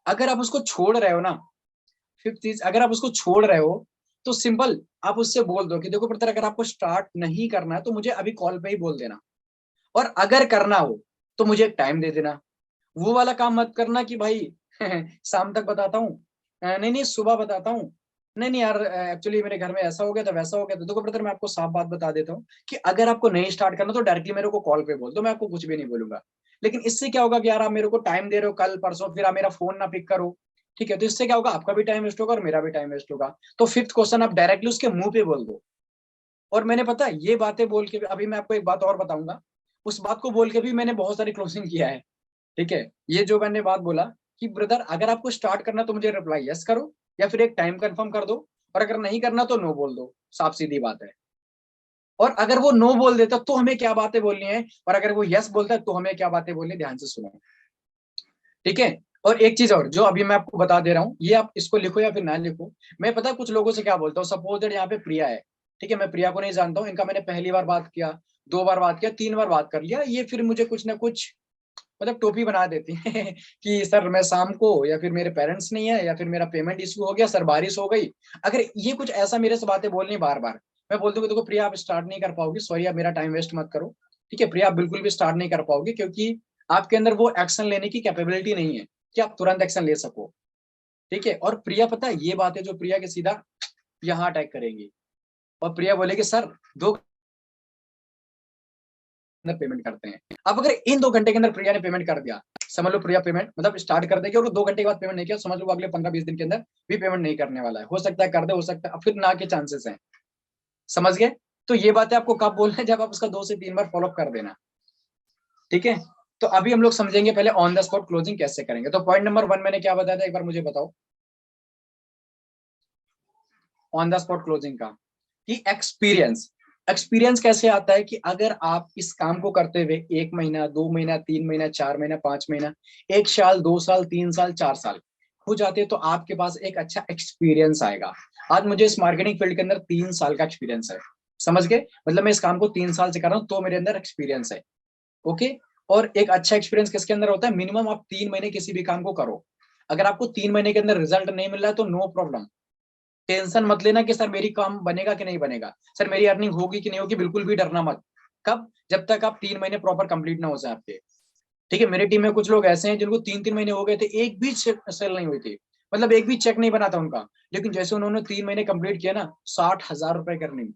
अगर आप उसको छोड़ रहे हो ना, फिफ्थ चीज, अगर आप उसको छोड़ रहे हो तो सिंपल आप उससे बोल दो कि देखो ब्रदर, अगर आपको स्टार्ट नहीं करना है तो मुझे अभी कॉल पे ही बोल देना, और अगर करना हो तो मुझे एक टाइम दे देना। वो वाला काम मत करना कि भाई शाम तक बताता हूँ, नहीं नहीं सुबह बताता हूँ, नहीं नहीं यार एक्चुअली मेरे घर में ऐसा हो गया था वैसा हो गया था। देखो ब्रदर, मैं आपको साफ बात बता देता हूँ कि अगर आपको नहीं स्टार्ट करना तो डायरेक्टली मेरे को कॉल पे बोल दो, मैं आपको कुछ भी नहीं बोलूंगा। लेकिन इससे क्या होगा कि यार आप मेरे को टाइम दे रहे हो कल परसों, फिर आप मेरा फोन ना पिक करो, ठीक है, तो इससे क्या होगा, आपका भी टाइम वेस्ट होगा और मेरा भी टाइम वेस्ट होगा। तो फिफ्थ क्वेश्चन आप डायरेक्टली उसके मुंह पे बोल दो। और मैंने पता है ये बातें बोल के भी, अभी मैं आपको एक बात और बताऊंगा, उस बात को बोल के भी मैंने बहुत सारी क्लोजिंग किया है। ठीक है, ये जो मैंने बात बोला कि ब्रदर अगर आपको स्टार्ट करना तो मुझे रिप्लाई यस करो, या फिर एक टाइम कंफर्म कर दो, और अगर नहीं करना तो नो बोल दो, साफ सीधी बात है। और अगर वो नो बोल देता तो हमें क्या बातें बोलनी है, और अगर वो यस बोलता है तो हमें क्या बातें बोलनी है, ध्यान से सुनो। ठीक है। और एक चीज और जो अभी मैं आपको बता दे रहा हूँ, ये आप इसको लिखो या फिर ना लिखो, मैं पता है कुछ लोगों से क्या बोलता हूँ, सपोज दैट यहाँ पे प्रिया है, ठीक है, मैं प्रिया को नहीं जानता हूँ, इनका मैंने पहली बार बात किया, 2 बार बात किया, 3 बार बात कर लिया, ये फिर मुझे कुछ ना कुछ मतलब टोपी बना देती है कि सर मैं शाम को, या फिर मेरे पेरेंट्स नहीं है, या फिर मेरा पेमेंट इशू हो गया, सर बारिश हो गई। अगर ये कुछ ऐसा मेरे से बातें बोलनी बार बार, मैं बोल दूंगा देखो प्रिया आप स्टार्ट नहीं कर पाओगी, सॉरी आप मेरा टाइम वेस्ट मत करो। ठीक है, प्रिया आप बिल्कुल भी स्टार्ट नहीं कर पाओगे, क्योंकि आपके अंदर वो एक्शन लेने की कैपेबिलिटी नहीं है कि आप तुरंत एक्शन ले सको। ठीक है, और प्रिया पता है ये बात है जो प्रिया के सीधा यहाँ अटैक करेंगी, और प्रिया बोलेगी सर 2 पेमेंट करते हैं। अब अगर इन 2 घंटे के अंदर प्रिया ने पेमेंट कर दिया, समझ लो प्रिया पेमेंट मतलब स्टार्ट कर देगी, और 2 घंटे के बाद पेमेंट नहीं किया, समझ लो अगले 15-20 दिन के अंदर भी पेमेंट नहीं करने वाला है। हो सकता है कर दे, हो सकता है फिर ना के चांसेस हैं। समझ गए? तो ये बातें आपको कब बोलना है, जब आप उसका 2 से 3 बार फॉलो कर देना। ठीक है, तो अभी हम लोग समझेंगे पहले ऑन द स्पॉट क्लोजिंग कैसे करेंगे। तो पॉइंट नंबर 1 मैंने क्या बताया था, एक बार मुझे बताओ ऑन द स्पॉट क्लोजिंग का, कि एक्सपीरियंस। एक्सपीरियंस कैसे आता है कि अगर आप इस काम को करते हुए 1 महीना 2 महीना 3 महीना 4 महीना 5 महीना 1 साल 2 साल 3 साल 4 साल हो जाते हैं तो आपके पास एक अच्छा एक्सपीरियंस आएगा। आज मुझे इस मार्केटिंग फील्ड के अंदर 3 साल का एक्सपीरियंस है। समझ गए? मतलब मैं इस काम को 3 साल से कर रहा हूँ तो मेरे अंदर एक्सपीरियंस है। ओके। और एक अच्छा एक्सपीरियंस किसके अंदर होता है, मिनिमम आप 3 महीने किसी भी काम को करो। अगर आपको 3 महीने के अंदर रिजल्ट नहीं मिल रहा है तो नो प्रॉब्लम, टेंशन मत लेना कि सर मेरी काम बनेगा कि नहीं बनेगा, सर मेरी अर्निंग होगी कि नहीं होगी, बिल्कुल भी डरना मत। कब? जब तक आप 3 महीने प्रॉपर कंप्लीट ना हो जाए आपके। ठीक है, मेरी टीम में कुछ लोग ऐसे हैं जिनको 3-3 महीने हो गए थे, एक भी सेल नहीं हुई थी, मतलब एक भी चेक नहीं बना था उनका, लेकिन जैसे उन्होंने 3 महीने कंप्लीट किया ना, 60,000 रुपए की अर्निंग,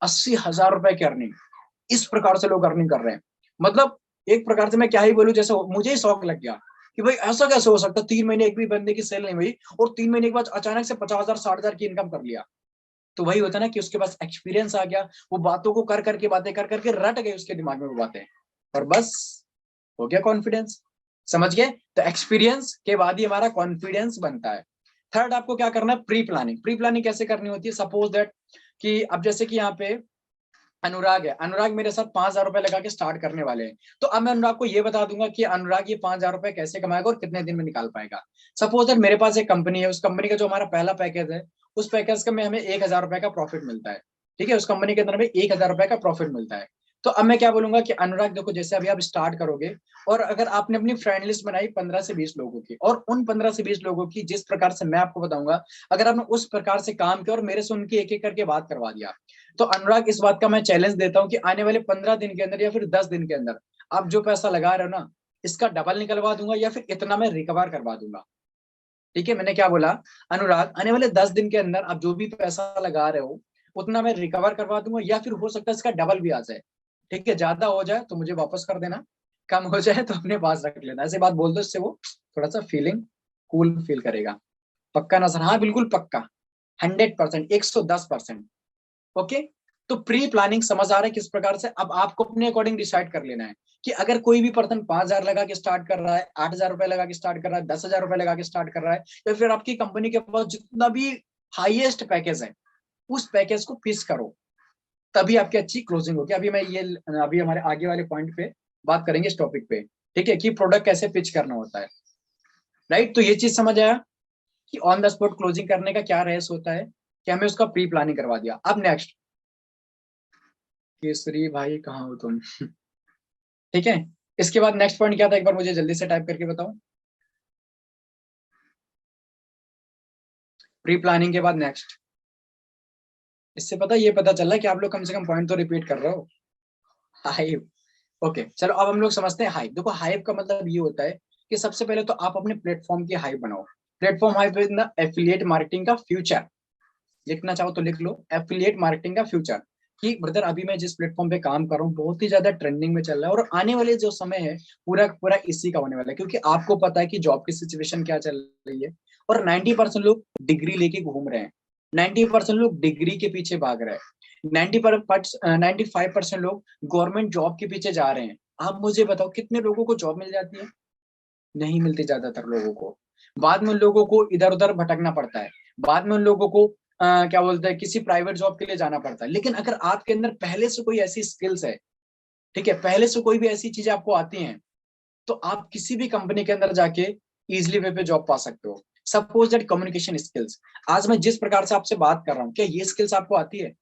80,000 रुपए की अर्निंग, इस प्रकार से लोग अर्निंग कर रहे हैं। मतलब एक प्रकार से मैं क्या ही बोलूं, जैसे मुझे ही शौक लग गया कि भाई ऐसा कैसे हो सकता है, 3 महीने एक भी बंदे की सेल नहीं हुई और 3 महीने के बाद अचानक से 50,000 60,000 की इनकम कर लिया। तो वही होता है ना कि उसके पास एक्सपीरियंस आ गया, वो बातों को कर करके बातें कर करके रट गए उसके दिमाग में वो बातें, और बस हो गया कॉन्फिडेंस। समझ गए? तो एक्सपीरियंस के बाद ही हमारा कॉन्फिडेंस बनता है। थर्ड आपको क्या करना है, प्री प्लानिंग। प्री प्लानिंग कैसे करनी होती है, सपोज दैट कि अब जैसे कि यहाँ पे अनुराग है, अनुराग मेरे साथ 5,000 रुपए लगा के स्टार्ट करने वाले हैं, तो अब मैं अनुराग को ये बता दूंगा कि अनुराग ये 5,000 रुपए कैसे कमाएगा और कितने दिन में निकाल पाएगा। सपोज दैट मेरे पास एक कंपनी है, उस कंपनी का जो हमारा पहला पैकेज है, उस पैकेज का में हमें 1,000 रुपए का प्रॉफिट मिलता है। ठीक है, उस कंपनी के अंदर हमें 1,000 रुपए का प्रॉफिट मिलता है। तो अब मैं क्या बोलूंगा कि अनुराग देखो, जैसे अभी आप स्टार्ट करोगे, और अगर आपने अपनी फ्रेंड लिस्ट बनाई 15 से 20 लोगों की, और उन 15 से 20 लोगों की जिस प्रकार से मैं आपको बताऊंगा, अगर आपने उस प्रकार से काम किया और मेरे से उनकी एक एक करके बात करवा दिया, तो अनुराग इस बात का मैं चैलेंज देता हूं कि आने वाले 15 दिन के अंदर या फिर 10 दिन के अंदर आप जो पैसा लगा रहे हो ना, इसका डबल निकलवा दूंगा या फिर इतना मैं रिकवर करवा दूंगा। ठीक है, मैंने क्या बोला, अनुराग आने वाले 10 दिन के अंदर आप जो भी पैसा लगा रहे हो उतना मैं रिकवर करवा दूंगा, या फिर हो सकता है इसका डबल भी आ जाए। ठीक है, ज्यादा हो जाए तो मुझे वापस कर देना, कम हो जाए तो अपने पास रख लेना। ऐसे बात बोल दो, इससे वो थोड़ा सा फीलिंग कूल फील करेगा। पक्का ना सर? हाँ बिल्कुल पक्का, 100%, 110%। ओके, तो प्री प्लानिंग समझ आ रहा है किस प्रकार से। अब आपको अपने अकॉर्डिंग डिसाइड कर लेना है कि अगर कोई भी पर्सन 5,000 लगा के स्टार्ट कर रहा है, 8,000 रुपए लगा के स्टार्ट कर रहा है, 10,000 रुपए लगा के स्टार्ट कर रहा है, या फिर आपकी कंपनी के पास जितना भी हाईएस्ट पैकेज है उस पैकेज को फिक्स करो, तभी आपकी अच्छी क्लोजिंग होगी। अभी हमारे आगे वाले पॉइंट पे बात करेंगे इस टॉपिक पे। ठीक है, कि प्रोडक्ट कैसे पिच करना होता है। राइट, तो ये चीज समझ आया कि ऑन द स्पॉट क्लोजिंग करने का क्या रहस्य होता है, कि हमें उसका प्री प्लानिंग करवा दिया। अब नेक्स्ट, केसरी भाई कहाँ हो तुम? ठीक है, इसके बाद नेक्स्ट पॉइंट क्या था, एक बार मुझे जल्दी से टाइप करके बताओ। प्री प्लानिंग के बाद नेक्स्ट, इससे ये पता चला कि आप लोग कम से कम पॉइंट तो रिपीट कर रहे हो। हाइप। ओके चलो, अब हम लोग समझते हैं हाइप। देखो, हाइप का मतलब ये होता है कि सबसे पहले तो आप अपने प्लेटफॉर्म की हाइप बनाओ। Platform hype is the affiliate marketing का फ्यूचर। लिखना चाहो तो लिख लो, एफिलिएट मार्केटिंग का फ्यूचर। कि ब्रदर अभी मैं जिस प्लेटफॉर्म पे काम कर रहा हूँ बहुत ही ज्यादा ट्रेंडिंग में चल रहा है, और आने वाले जो समय है पूरा पूरा इसी का होने वाला है, क्योंकि आपको पता है कि जॉब की सिचुएशन क्या चल रही है। और 90% लोग डिग्री लेके घूम रहे हैं, 90% लोग डिग्री के पीछे भाग रहे हैं, 95% लोग गवर्नमेंट जॉब के पीछे जा रहे हैं। आप मुझे बताओ कितने लोगों को जॉब मिल जाती है? नहीं मिलती ज्यादातर लोगों को। बाद में उन लोगों को इधर उधर भटकना पड़ता है, बाद में उन लोगों को क्या बोलते हैं, किसी प्राइवेट जॉब के लिए जाना पड़ता है। लेकिन अगर आपके अंदर पहले से कोई ऐसी स्किल्स है, ठीक है, पहले से कोई भी ऐसी चीजें आपको आती हैं, तो आप किसी भी कंपनी के अंदर जाके इजिली वे पे जॉब पा सकते हो। सपोज दैट कम्युनिकेशन स्किल्स, आज मैं जिस प्रकार से आपसे बात कर रहा हूँ, क्या ये स्किल्स आपको आती है?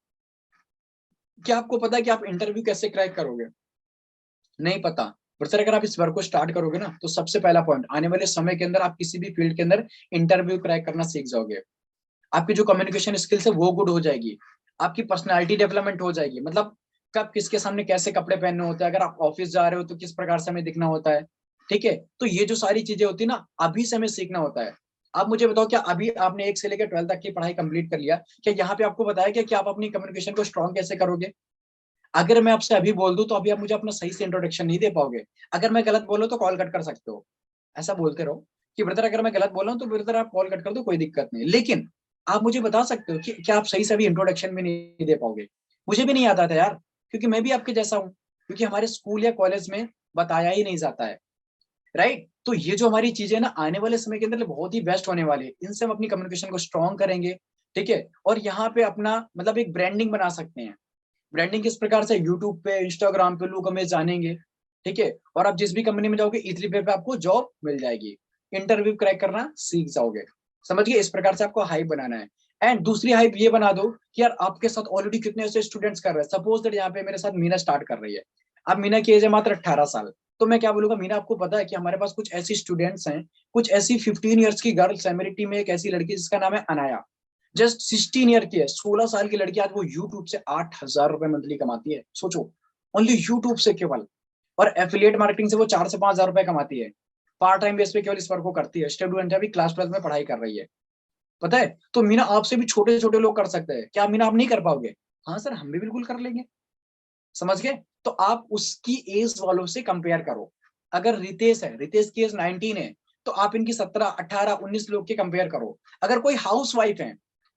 क्या आपको पता है कि आप इंटरव्यू कैसे क्रैक करोगे? नहीं पता। पर सर अगर आप इस वर्क को स्टार्ट करोगे ना, तो सबसे पहला पॉइंट, आने वाले समय के अंदर आप किसी भी फील्ड के अंदर इंटरव्यू क्रैक करना सीख जाओगे। आपकी जो कम्युनिकेशन स्किल्स है वो गुड हो जाएगी, आपकी पर्सनालिटी डेवलपमेंट हो जाएगी। मतलब कब किसके सामने कैसे कपड़े पहनने होते हैं, अगर आप ऑफिस जा रहे हो तो किस प्रकार से हमें दिखना होता है। ठीक है, तो ये जो सारी चीजें होती है ना, अभी से हमें सीखना होता है। आप मुझे बताओ, क्या अभी आपने 1 से लेकर 12 तक की पढ़ाई कंप्लीट कर लिया, क्या यहाँ पे आपको बताया क्या कि आप अपनी कम्युनिकेशन को स्ट्रॉन्ग कैसे करोगे? अगर मैं आपसे अभी बोल दूं तो अभी आप मुझे अपना सही से इंट्रोडक्शन नहीं दे पाओगे। अगर मैं गलत बोलूं तो कॉल कट कर सकते हो, ऐसा बोलते रहो कि ब्रदर अगर मैं गलत बोल रहा हूँ तो ब्रदर आप कॉल कट कर दो, कोई दिक्कत नहीं। लेकिन आप मुझे बता सकते हो कि क्या आप सही से अभी इंट्रोडक्शन भी नहीं दे पाओगे? मुझे भी नहीं आता था यार, क्योंकि मैं भी आपके जैसा हूँ, क्योंकि हमारे स्कूल या कॉलेज में बताया ही नहीं जाता है। राइट, तो ये जो हमारी चीजें ना आने वाले समय के अंदर बहुत ही बेस्ट होने वाली है, इनसे हम अपनी कम्युनिकेशन को स्ट्रॉन्ग करेंगे। ठीक है, और यहाँ पे अपना मतलब एक ब्रांडिंग बना सकते हैं। ब्रांडिंग किस प्रकार से, यूट्यूब पे इंस्टाग्राम पे लोग हमें जानेंगे। ठीक है, और आप जिस भी कंपनी में जाओगे इजिली पे आपको जॉब मिल जाएगी, इंटरव्यू क्रैक करना सीख जाओगे। समझ गए? इस प्रकार से आपको हाइप बनाना है। एंड दूसरी हाइप ये बना दो कि यार आपके साथ ऑलरेडी कितने ऐसे स्टूडेंट्स कर रहे हैं। सपोज दैट यहाँ पे मेरे साथ मीना स्टार्ट कर रही है, अब मीना की एज है मात्र 18 साल। तो मैं क्या बोलूंगा, मीना आपको पता है कि हमारे पास कुछ ऐसी स्टूडेंट्स हैं, कुछ ऐसी 15 ईयर्स की गर्ल्स है मेरी टीम में। एक ऐसी लड़की जिसका नाम है अनाया, जस्ट 16 ईयर की है, 16 साल की लड़की। आज वो यूट्यूब से 8,000 रुपए मंथली कमाती है, सोचो, ओनली यूट्यूब से केवल। और एफिलिएट मार्केटिंग से वो 4 से 5 हजार रुपए कमाती है। पार्ट टाइम बेस पे केवल इस वर्क को करती है, स्टूडेंट है, अभी क्लास 12 में पढ़ाई कर रही है। पता है, तो मीना आपसे भी छोटे छोटे लोग कर सकते हैं, क्या मीना आप नहीं कर पाओगे? हाँ सर, हम भी बिल्कुल कर लेंगे। समझ गए? तो आप उसकी एज वालों से कंपेयर करो। अगर रितेश है, रितेश की एज 19 है, तो आप इनकी 17, 18, 19 लोग के कंपेयर करो। अगर कोई हाउस वाइफ है,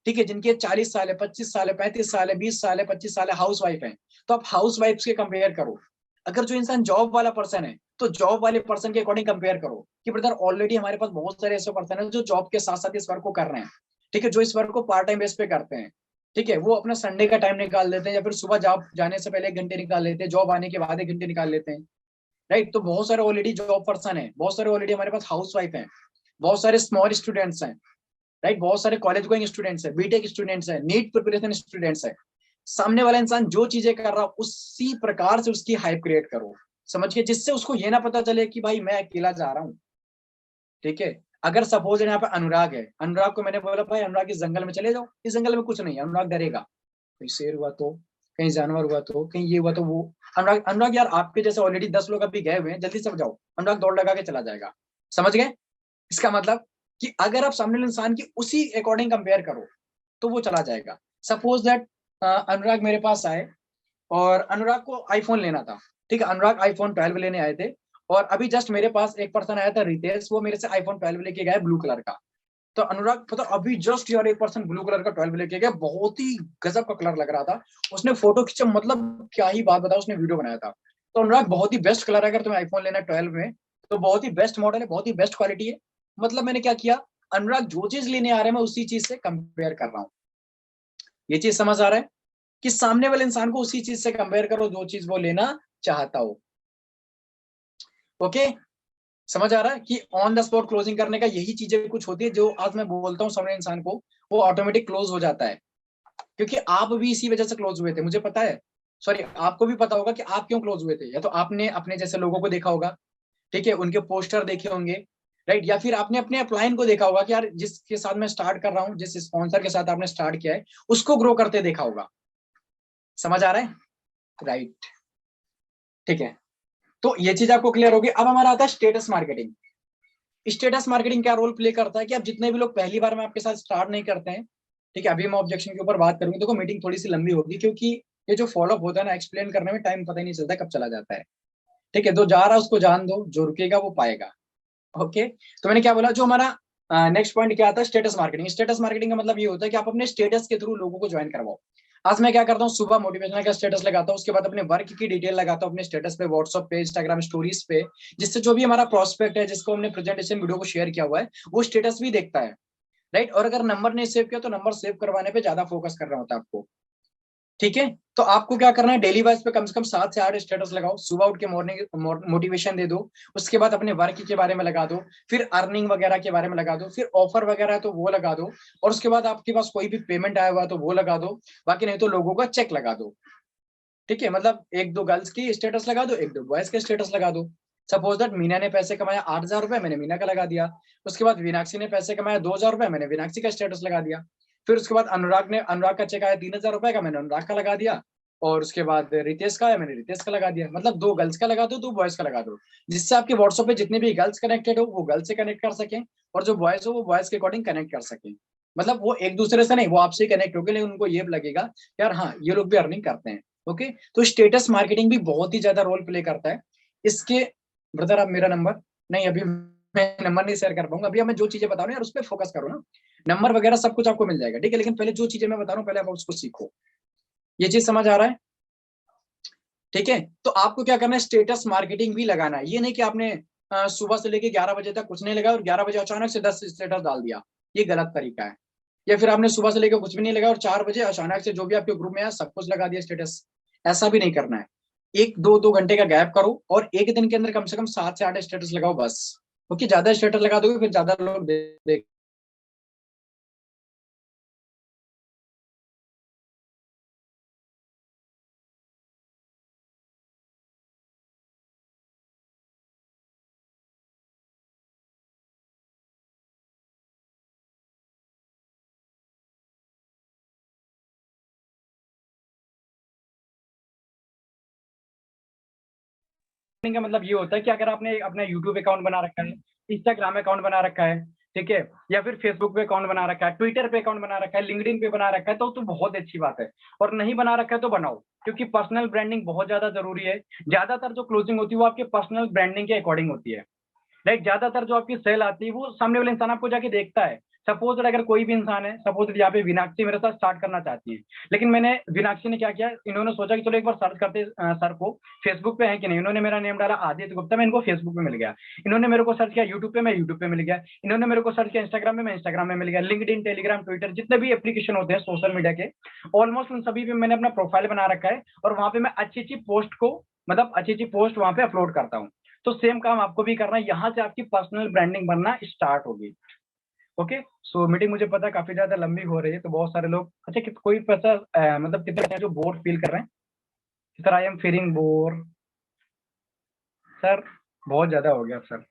ठीक है, जिनके 40 साल है, 25 साल है, 35 साल है, 20 साल है, 25 साल है, हाउस वाइफ है, तो आप हाउस वाइफ के कंपेयर करो। अगर जो इंसान जॉब वाला पर्सन है, तो जॉब वाले पर्सन के अकॉर्डिंग कंपेयर करो कि ब्रदर ऑलरेडी हमारे पास बहुत सारे ऐसे पर्सन है जो जॉब के साथ साथ इस वर्क को कर रहे हैं। ठीक है, जो इस वर्क को पार्ट टाइम बेस पे करते हैं। ठीक है, वो अपना संडे का टाइम निकाल लेते हैं, या फिर सुबह जॉब जाने से पहले 1 घंटे निकाल लेते हैं, जॉब आने के बाद 1 घंटे निकाल लेते हैं। राइट, तो बहुत सारे ऑलरेडी जॉब पर्सन है, बहुत सारे ऑलरेडी हमारे पास हाउस वाइफ है, बहुत सारे स्मॉल स्टूडेंट्स हैं। राइट, बहुत सारे कॉलेज गोइंग स्टूडेंट्स है, बीटेक स्टूडेंट्स है, नीट प्रिपरेशन स्टूडेंट्स है। सामने वाला इंसान जो चीजें कर रहा है उसी प्रकार से उसकी हाइप क्रिएट करो। समझ के, जिससे उसको ये ना पता चले कि भाई मैं अकेला जा रहा हूँ। ठीक है, अगर सपोज यहाँ पे अनुराग है, अनुराग को मैंने बोला भाई अनुराग इस जंगल में चले जाओ, इस जंगल में कुछ नहीं है, अनुराग डरेगा, तो शेर हुआ तो कहीं जानवर हुआ तो, कहीं ये हुआ तो वो। अनुराग, अनुराग यार आपके जैसे ऑलरेडी 10 लोग अभी गए हुए हैं, जल्दी से जाओ। अनुराग दौड़ लगा के चला जाएगा। समझ गए? इसका मतलब कि अगर आप सामने वाले इंसान की उसी अकॉर्डिंग कंपेयर करो तो वो चला जाएगा। सपोज दैट अनुराग मेरे पास आए और अनुराग को आईफोन लेना था। ठीक है, अनुराग आईफोन 12 लेने आए थे, और अभी जस्ट मेरे पास एक पर्सन आया था रितेश, वो मेरे से आईफोन 12 लेके गया ब्लू कलर का। तो अनुराग पता अभी जस्ट यार एक पर्सन ब्लू कलर का 12 लेके गया, बहुत ही गजब का कलर लग रहा था। उसने फोटो खींचा, मतलब क्या ही बात बताओ, उसने वीडियो बनाया था। तो अनुराग बहुत ही बेस्ट कलर है, अगर तुम्हें आईफोन लेना है 12 में तो बहुत ही बेस्ट मॉडल है, बहुत ही बेस्ट क्वालिटी है। मतलब मैंने क्या किया, अनुराग जो चीज लेने आ रहा है मैं उसी चीज से कंपेयर कर रहा हूँ। ये चीज समझ आ रहा है कि सामने वाले इंसान को उसी चीज से कंपेयर करो जो चीज वो लेना चाहता हो। ओके, समझ आ रहा है कि ऑन द स्पॉट क्लोजिंग करने का यही चीजें कुछ होती है जो आज मैं बोलता हूँ सामने इंसान को, वो ऑटोमेटिक क्लोज हो जाता है। क्योंकि आप भी इसी वजह से क्लोज हुए थे, मुझे पता है। सॉरी, आपको भी पता होगा कि आप क्यों क्लोज हुए थे। या तो आपने अपने जैसे लोगों को देखा होगा, ठीक है, उनके पोस्टर देखे होंगे, राइट, या फिर आपने अपने अपलाइन को देखा होगा कि यार जिसके साथ मैं स्टार्ट कर रहा हूँ, जिस स्पॉन्सर के साथ आपने स्टार्ट किया है उसको ग्रो करते देखा होगा। समझ आ रहा है? राइट, ठीक है। तो ये चीज आपको क्लियर होगी। अब हमारा आता है स्टेटस मार्केटिंग। स्टेटस मार्केटिंग क्या रोल प्ले करता है कि अब जितने भी लोग पहली बार में आपके साथ स्टार्ट नहीं करते हैं, ठीक है, अभी मैं ऑब्जेक्शन के ऊपर बात करूंगी। देखो मीटिंग थोड़ी सी लंबी होगी क्योंकि ये जो फॉलोअप होता है ना, एक्सप्लेन करने में टाइम पता ही नहीं चलता कब चला जाता है। ठीक है, जो जा रहा है उसको जान दो, जो रुकेगा वो पाएगा। ओके, तो मैंने क्या बोला, जो हमारा नेक्स्ट पॉइंट क्या आता है, स्टेटस मार्केटिंग। स्टेटस मार्केटिंग का मतलब ये होता है कि आप अपने स्टेटस के थ्रू लोगों को ज्वाइन करवाओ। आज मैं क्या करता हूँ, सुबह मोटिवेशनल का स्टेटस लगाता हूँ, उसके बाद अपने वर्क की डिटेल लगाता हूँ अपने स्टेटस पे, व्हाट्सएप पे, इंस्टाग्राम स्टोरीज पे, जिससे जो भी हमारा प्रोस्पेक्ट है जिसको हमने प्रेजेंटेशन वीडियो को शेयर किया हुआ है वो स्टेटस भी देखता है। राइट, और अगर नंबर नहीं सेव किया तो नंबर सेव करवाने पे ज्यादा फोकस करना होता है आपको। ठीक है, तो आपको क्या करना है, डेली वाइज पे कम से कम 7 से 8 स्टेटस लगाओ। सुबह उठ के मॉर्निंग मोटिवेशन दे दो, उसके बाद अपने वर्क के बारे में लगा दो, फिर अर्निंग वगैरह के बारे में लगा दो, फिर ऑफर वगैरह है तो वो लगा दो, और उसके बाद आपके पास कोई भी पेमेंट आया हुआ है तो वो लगा दो। बाकी नहीं तो लोगों का चेक लगा दो। ठीक है, मतलब एक दो गर्ल्स की स्टेटस लगा दो, एक दो बॉयज के स्टेटस लगा दो। सपोज दैट मीना ने पैसे कमाया 8,000 रुपए, मैंने मीना का लगा दिया। उसके बाद विनाक्षी ने पैसे कमाया 2,000 रुपए, मैंने विनाक्षी का स्टेटस लगा दिया। फिर उसके बाद अनुराग का चेक आया 3,000 रुपए का, मैंने अनुराग का लगा दिया। और उसके बाद रितेश का आया, मैंने रितेश का लगा दिया। मतलब दो गर्ल्स का लगा दो, दो बॉयज का लगा दो, जिससे आपके व्हाट्सएप पे जितने भी गर्ल्स कनेक्टेड हो वो गर्ल्स से कनेक्ट कर सकें, और जो बॉयज हो वो बॉयज के अकॉर्डिंग कनेक्ट कर सकें। मतलब वो एक दूसरे से नहीं, वो आपसे कनेक्ट होंगे, लेकिन उनको ये लगेगा यार हाँ ये लोग भी अर्निंग करते हैं। ओके, तो स्टेटस मार्केटिंग भी बहुत ही ज्यादा रोल प्ले करता है इसके। ब्रदर आप मेरा नंबर, नहीं अभी मैं नंबर नहीं शेयर कर पाऊंगा, अभी मैं जो चीजें बता रहा हूँ यार उस पर फोकस करो ना। नंबर वगैरह सब कुछ आपको मिल जाएगा, ठीक है, लेकिन पहले जो चीजें मैं बता रहा हूँ पहले आप उसको सीखो। ये चीज समझ आ रहा है? ठीक है, तो आपको क्या करना है, स्टेटस मार्केटिंग भी लगाना है। ये नहीं कि आपने सुबह से लेके 11 बजे तक कुछ नहीं लगाया और 11 बजे अचानक से 10 स्टेटस डाल दिया, ये गलत तरीका है। या फिर आपने सुबह से लेकर कुछ भी नहीं लगाया और 4 बजे अचानक से जो भी आपके ग्रुप में है सब कुछ लगा दिया स्टेटस। ऐसा भी नहीं करना है। एक दो दो घंटे का गैप करो और एक दिन के अंदर कम से कम 7 से 8 स्टेटस लगाओ बस। क्योंकि ज्यादा स्टेटस लगा दोगे फिर ज्यादा लोग देख। का मतलब ये होता है कि अगर आपने अपना यूट्यूब अकाउंट बना रखा है, इंस्टाग्राम अकाउंट बना रखा है, ठीक है, या फिर फेसबुक पे अकाउंट बना रखा है, ट्विटर पे अकाउंट बना रखा है, लिंक्डइन पे बना रखा है, तो बहुत अच्छी बात है। और नहीं बना रखा है तो बनाओ, क्योंकि पर्सनल ब्रांडिंग बहुत ज्यादा जरूरी है। ज्यादातर जो क्लोजिंग होती है वो आपके पर्सनल ब्रांडिंग के अकॉर्डिंग होती है। लाइक ज्यादातर जो आपकी सेल आती है वो सामने वाले इंसान आपको जाके देखता है। सपोज अगर कोई भी इंसान है, सपोज यहाँ पे विनाक्षी मेरे साथ स्टार्ट करना चाहती है, लेकिन मैंने विनाक्षी ने क्या किया, इन्होंने सोचा कि चलो एक बार सर्च करते सर को फेसबुक पे है कि नहीं। इन्होंने मेरा नेम डाला आदित्य गुप्ता, मैं इनको फेसबुक पे मिल गया। इन्होंने मेरे को सर्च किया यूट्यूब पे, मैं यूट्यूब पे मिल गया। इन्होंने मेरे को सर्च किया इंस्टाग्राम में, मैं इंस्टाग्राम में मिल गया। लिंक्डइन, टेलीग्राम, ट्विटर, जितने भी एप्लीकेशन होते हैं सोशल मीडिया के, ऑलमोस्ट उन सभी पे मैंने अपना प्रोफाइल बना रखा है, और वहां पे मैं अच्छी अच्छी पोस्ट को, मतलब अच्छी अच्छी पोस्ट वहां पे अपलोड करता हूँ। तो सेम काम आपको भी करना है, यहां से आपकी पर्सनल ब्रांडिंग बनना स्टार्ट होगी। ओके, सो मीटिंग मुझे पता है काफी ज्यादा लंबी हो रही है, तो बहुत सारे लोग, अच्छा कोई पैसा मतलब कितने हैं जो बोर फील कर रहे हैं? Sir I am feeling bore. Sir बहुत ज्यादा हो गया सर।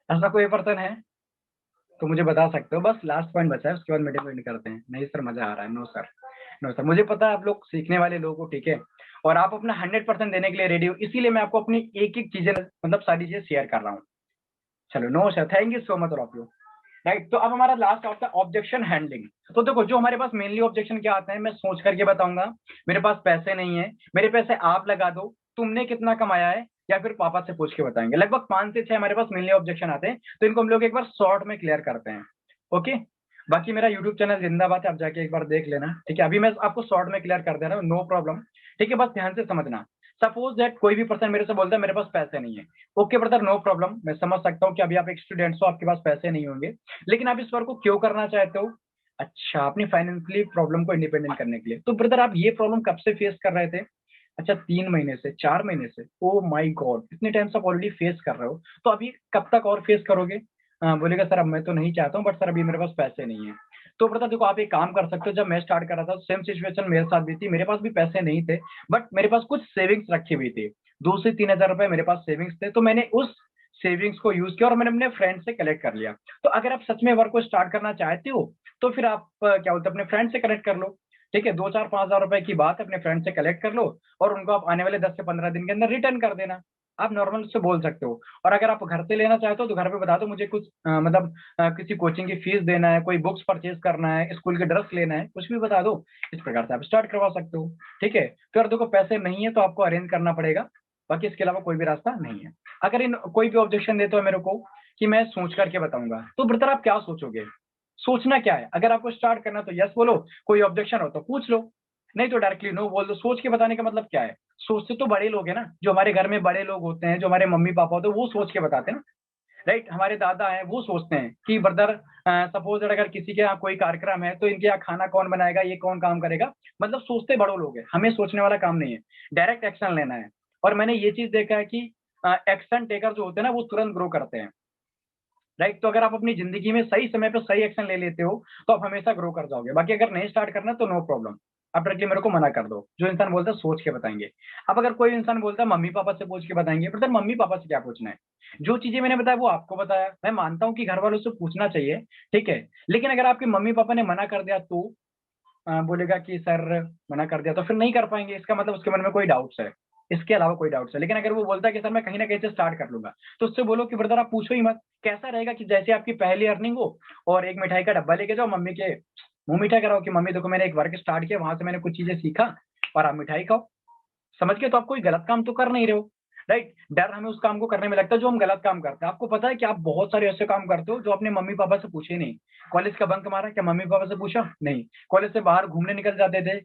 ऐसा कोई पर्सन है तो मुझे बता सकते हो, बस लास्ट पॉइंट बचा है उसके बाद मीटिंग एंड करते हैं। नहीं सर मजा आ रहा है, नो सर। नो सर, मुझे पता है आप लोग सीखने वाले लोग हो, ठीक है, और आप अपना 100% देने के लिए रेडी हो, इसीलिए मैं आपको अपनी एक एक चीजें मतलब सारी चीजें शेयर कर रहा हूँ। चलो, no sir, thank you so much of you. Right, तो अब हमारा लास्ट आता है ऑब्जेक्शन हैंडलिंग। तो देखो, जो हमारे पास मेनली ऑब्जेक्शन क्या आते हैं, मैं सोच करके बताऊंगा। मेरे पास पैसे नहीं है, मेरे पैसे आप लगा दो, तुमने कितना कमाया है, या फिर पापा से पूछ के बताएंगे। लगभग 5 से 6 हमारे पास मेनली ऑब्जेक्शन आते हैं, तो इनको हम लोग एक बार शॉर्ट में क्लियर करते हैं। ओके, बाकी मेरा यूट्यूब चैनल जिंदाबाद है, आप जाके एक बार देख लेना, ठीक है। अभी मैं आपको शॉर्ट में क्लियर कर दे रहा हूँ, नो प्रॉब्लम, ठीक है। बस ध्यान से समझना। सपोज दैट कोई भी पर्सन मेरे से बोलता है मेरे पास पैसे नहीं है। ओके ब्रदर, नो प्रॉब्लम, मैं समझ सकता हूँ कि अभी आप एक स्टूडेंट हो, आपके पास पैसे नहीं होंगे, लेकिन आप इस वर्क को क्यों करना चाहते हो? अच्छा, अपनी फाइनेंशियली प्रॉब्लम को इंडिपेंडेंट करने के लिए। तो ब्रदर, आप ये प्रॉब्लम कब से फेस कर रहे थे? अच्छा, 3 महीने से, 4 महीने से? ओ माई गॉड, इतने टाइम से आप ऑलरेडी फेस कर रहे हो, तो अभी कब तक और फेस करोगे? बोलेगा सर अब मैं तो नहीं चाहता हूँ, बट सर अभी मेरे पास पैसे नहीं है। तो ब्रदर देखो, आप एक काम कर सकते हो, जब मैं स्टार्ट कर रहा था सेम सिचुएशन मेरे साथ भी थी, मेरे पास भी पैसे नहीं थे, बट मेरे पास कुछ सेविंग्स रखी हुई थी। 2 से 3 हजार रुपए मेरे पास सेविंग्स थे, तो मैंने उस सेविंग्स को यूज किया और मैंने अपने फ्रेंड से कलेक्ट कर लिया। तो अगर आप सच में वर्क को स्टार्ट करना चाहते हो, तो फिर आप क्या बोलते हैं, अपने फ्रेंड से कलेक्ट कर लो, ठीक है। 2, 4, 5 हजार रुपए की बात अपने फ्रेंड से कलेक्ट कर लो, और उनको आप आने वाले 10 से 15 दिन के अंदर रिटर्न कर देना। आप नॉर्मल से बोल सकते हो। और अगर आप घर से लेना चाहते हो, तो घर पे बता दो मुझे कुछ मतलब किसी कोचिंग की फीस देना है, कोई बुक्स परचेज करना है, स्कूल के ड्रेस लेना है, कुछ भी बता दो। इस प्रकार से आप स्टार्ट करवा सकते हो, ठीक है। फिर देखो, पैसे नहीं है तो आपको अरेंज करना पड़ेगा, बाकी इसके अलावा कोई भी रास्ता नहीं है। अगर इन कोई भी ऑब्जेक्शन देते हो मेरे को कि मैं सोच करके बताऊंगा, तो ब्रदर आप क्या सोचोगे? सोचना क्या है? अगर आपको स्टार्ट करना तो यस बोलो, कोई ऑब्जेक्शन हो तो पूछ लो, नहीं तो डायरेक्टली नो बोल दो। सोच के बताने का मतलब क्या है? सोचते तो बड़े लोग हैं ना, जो हमारे घर में बड़े लोग होते हैं, जो हमारे मम्मी पापा होते हैं, वो सोच के बताते हैं ना। राइट, हमारे दादा हैं, वो सोचते हैं कि ब्रदर सपोज अगर किसी के यहाँ कोई कार्यक्रम है, तो इनके यहाँ खाना कौन बनाएगा, ये कौन काम करेगा। मतलब सोचते बड़ों लोग हैं, हमें सोचने वाला काम नहीं है, डायरेक्ट एक्शन लेना है। और मैंने ये चीज देखा है कि एक्शन टेकर जो होते हैं ना, वो तुरंत ग्रो करते हैं। राइट, तो अगर आप अपनी जिंदगी में सही समय पे सही एक्शन ले लेते हो, तो आप हमेशा ग्रो कर जाओगे। बाकी अगर नहीं स्टार्ट करना तो नो प्रॉब्लम, आप डायरेक्टली मेरे को मना कर दो। जो इंसान बोलता है सोच के बताएंगे। अब अगर कोई इंसान बोलता है मम्मी पापा से पूछ के बताएंगे, ब्रदर मम्मी पापा से क्या पूछना है? जो चीजें मैंने बताया वो आपको बताया। मैं मानता हूँ कि घर वालों से पूछना चाहिए, ठीक है, लेकिन अगर आपके मम्मी पापा ने मना कर दिया, तो बोलेगा कि सर मना कर दिया, तो फिर नहीं कर पाएंगे, इसका मतलब उसके मन में कोई डाउट्स है, इसके अलावा कोई डाउट्स है। लेकिन अगर वो बोलता है कि सर मैं कहीं ना कहीं से स्टार्ट कर लूंगा, तो उससे बोलो कि ब्रदर आप पूछो ही मत। कैसा रहेगा कि जैसे आपकी पहली अर्निंग हो, और एक मिठाई का डब्बा लेके जाओ, मम्मी के मुंह मीठा कराओ कि मम्मी देखो मैंने एक वर्क स्टार्ट किया, वहां से मैंने कुछ चीजें सीखा, और आप मिठाई खाओ। समझ के, तो आप कोई गलत काम तो कर नहीं रहे हो। राइट, डर हमें उस काम को करने में लगता है जो हम गलत काम करते हैं। आपको पता है कि आप बहुत सारे ऐसे काम करते हो जो अपने मम्मी पापा से पूछे नहीं। कॉलेज का बंक मारा, क्या मम्मी पापा से पूछा? नहीं। कॉलेज से बाहर घूमने निकल जाते थे,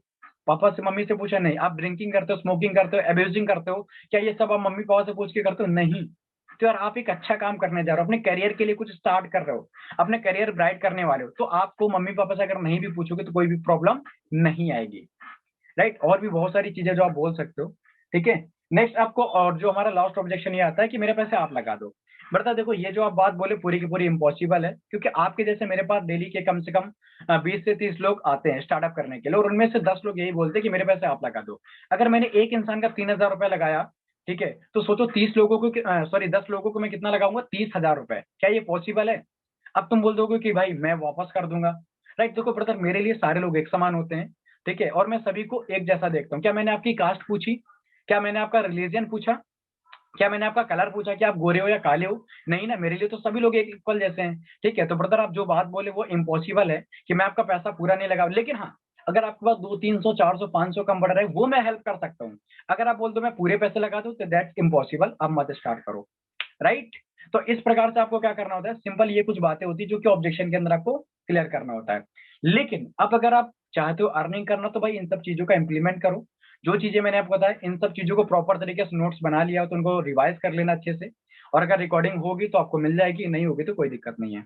पापा से मम्मी से पूछा? नहीं। आप ड्रिंकिंग करते हो, स्मोकिंग करते हो, एब्यूजिंग करते हो, क्या ये सब आप मम्मी पापा से पूछ के करते हो? नहीं। तो यार, आप एक अच्छा काम करने जा रहे हो, अपने करियर के लिए कुछ स्टार्ट कर रहे हो, अपने करियर ब्राइट करने वाले हो, तो आपको मम्मी पापा से अगर नहीं भी पूछोगे तो कोई भी प्रॉब्लम नहीं आएगी। राइट, और भी बहुत सारी चीजें जो आप बोल सकते हो, ठीक है। नेक्स्ट आपको, और जो हमारा लास्ट ऑब्जेक्शन ये आता है कि मेरे पैसे आप लगा दो। बता देखो, ये जो आप बात बोले पूरी की पूरी इम्पॉसिबल है, क्योंकि आपके जैसे मेरे पास डेली के कम से कम 20 से 30 लोग आते हैं स्टार्टअप करने के लिए, और उनमें से 10 लोग यही बोलते हैं कि मेरे पैसे आप लगा दो। अगर मैंने एक इंसान का 3 हजार रुपए लगाया, ठीक है, तो सोचो 30 लोगों को, सॉरी 10 लोगों को मैं कितना लगाऊंगा? 30 हजार रुपए। क्या ये पॉसिबल है? अब तुम बोल दोगे कि भाई मैं वापस कर दूंगा। राइट, देखो ब्रदर, मेरे लिए सारे लोग एक समान होते हैं, ठीक है, और मैं सभी को एक जैसा देखता हूँ। क्या मैंने आपकी कास्ट पूछी? क्या मैंने आपका रिलीजन पूछा? क्या मैंने आपका कलर पूछा कि आप गोरे हो या काले हो? नहीं ना, मेरे लिए तो सभी लोग एक इक्वल जैसे हैं, ठीक है। तो ब्रदर, आप जो बात बोले वो इम्पॉसिबल है कि मैं आपका पैसा पूरा नहीं लगा, लेकिन हाँ, अगर आपके पास 200, 300, 400, 500 कम बढ़ रहा है, वो मैं हेल्प कर सकता हूँ। अगर आप बोल दो मैं पूरे पैसे लगा दूं, तो दैट्स इम्पॉसिबल, आप मत स्टार्ट करो। राइट, तो इस प्रकार से आपको क्या करना होता है, सिंपल ये कुछ बातें होती है जो कि ऑब्जेक्शन के अंदर आपको क्लियर करना होता है। लेकिन अब अगर आप चाहते हो अर्निंग करना, तो भाई इन सब चीजों का इंप्लीमेंट करो। जो चीजें मैंने आपको बताया, इन सब चीजों को प्रॉपर तरीके से नोट्स बना लिया हो तो उनको रिवाइज कर लेना अच्छे से, और अगर रिकॉर्डिंग होगी तो आपको मिल जाएगी, नहीं होगी तो कोई दिक्कत नहीं है।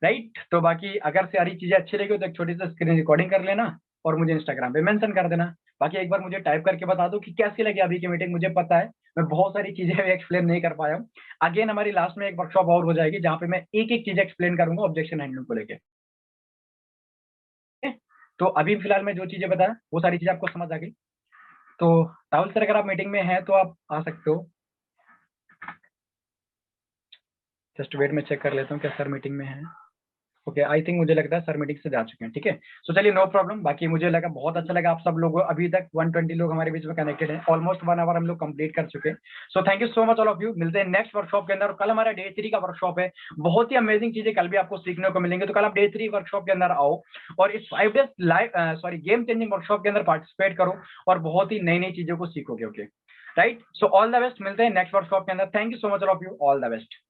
राइट, तो बाकी अगर सारी चीजें अच्छी लगी हो तो एक छोटी सी स्क्रीन रिकॉर्डिंग कर लेना, और मुझे इंस्टाग्राम पे मेंशन कर देना। बाकी एक बार मुझे टाइप करके बता दो कि कैसी लगी अभी की मीटिंग। मुझे पता है मैं बहुत सारी चीजें एक्सप्लेन नहीं कर पाया हूँ। अगेन हमारी लास्ट में एक वर्कशॉप और हो जाएगी, जहाँ पे मैं एक एक चीज एक्सप्लेन करूंगा ऑब्जेक्शन हैंडलिंग को लेकर। तो अभी फिलहाल मैं जो चीजें बताया वो सारी चीजें आपको समझ आ गई। तो राहुल सर, अगर आप मीटिंग में हैं तो आप आ सकते हो। जस्ट वेट, में चेक कर लेता हूँ क्या सर मीटिंग में है। ओके, आई थिंक मुझे लगता है सर मीटिंग से जा चुके हैं, ठीक है। सो चलिए, नो प्रॉब्लम। बाकी मुझे लगा बहुत अच्छा लगा, आप सब लोग अभी तक 120 लोग हमारे बीच में कनेक्टेड हैं, ऑलमोस्ट 1 आवर हम लोग कंप्लीट कर चुके हैं। So thank you so much all of you. मिलते हैं नेक्स्ट वर्कशॉप के अंदर। कल हमारा डे 3 का वर्कशॉप है, बहुत ही अमेजिंग चीजें कल भी आपको सीखने को मिलेंगे। तो कल आप डे 3 वर्कशॉप के अंदर आओ और इस 5 days live game changing workshop के अंदर पार्टिसिपेट करो और बहुत ही नई नई चीजों को सीखोगे। Okay, right. So all the best, मिलते हैं नेक्स्ट वर्कशॉप के अंदर। Thank you so much all of you, all the best.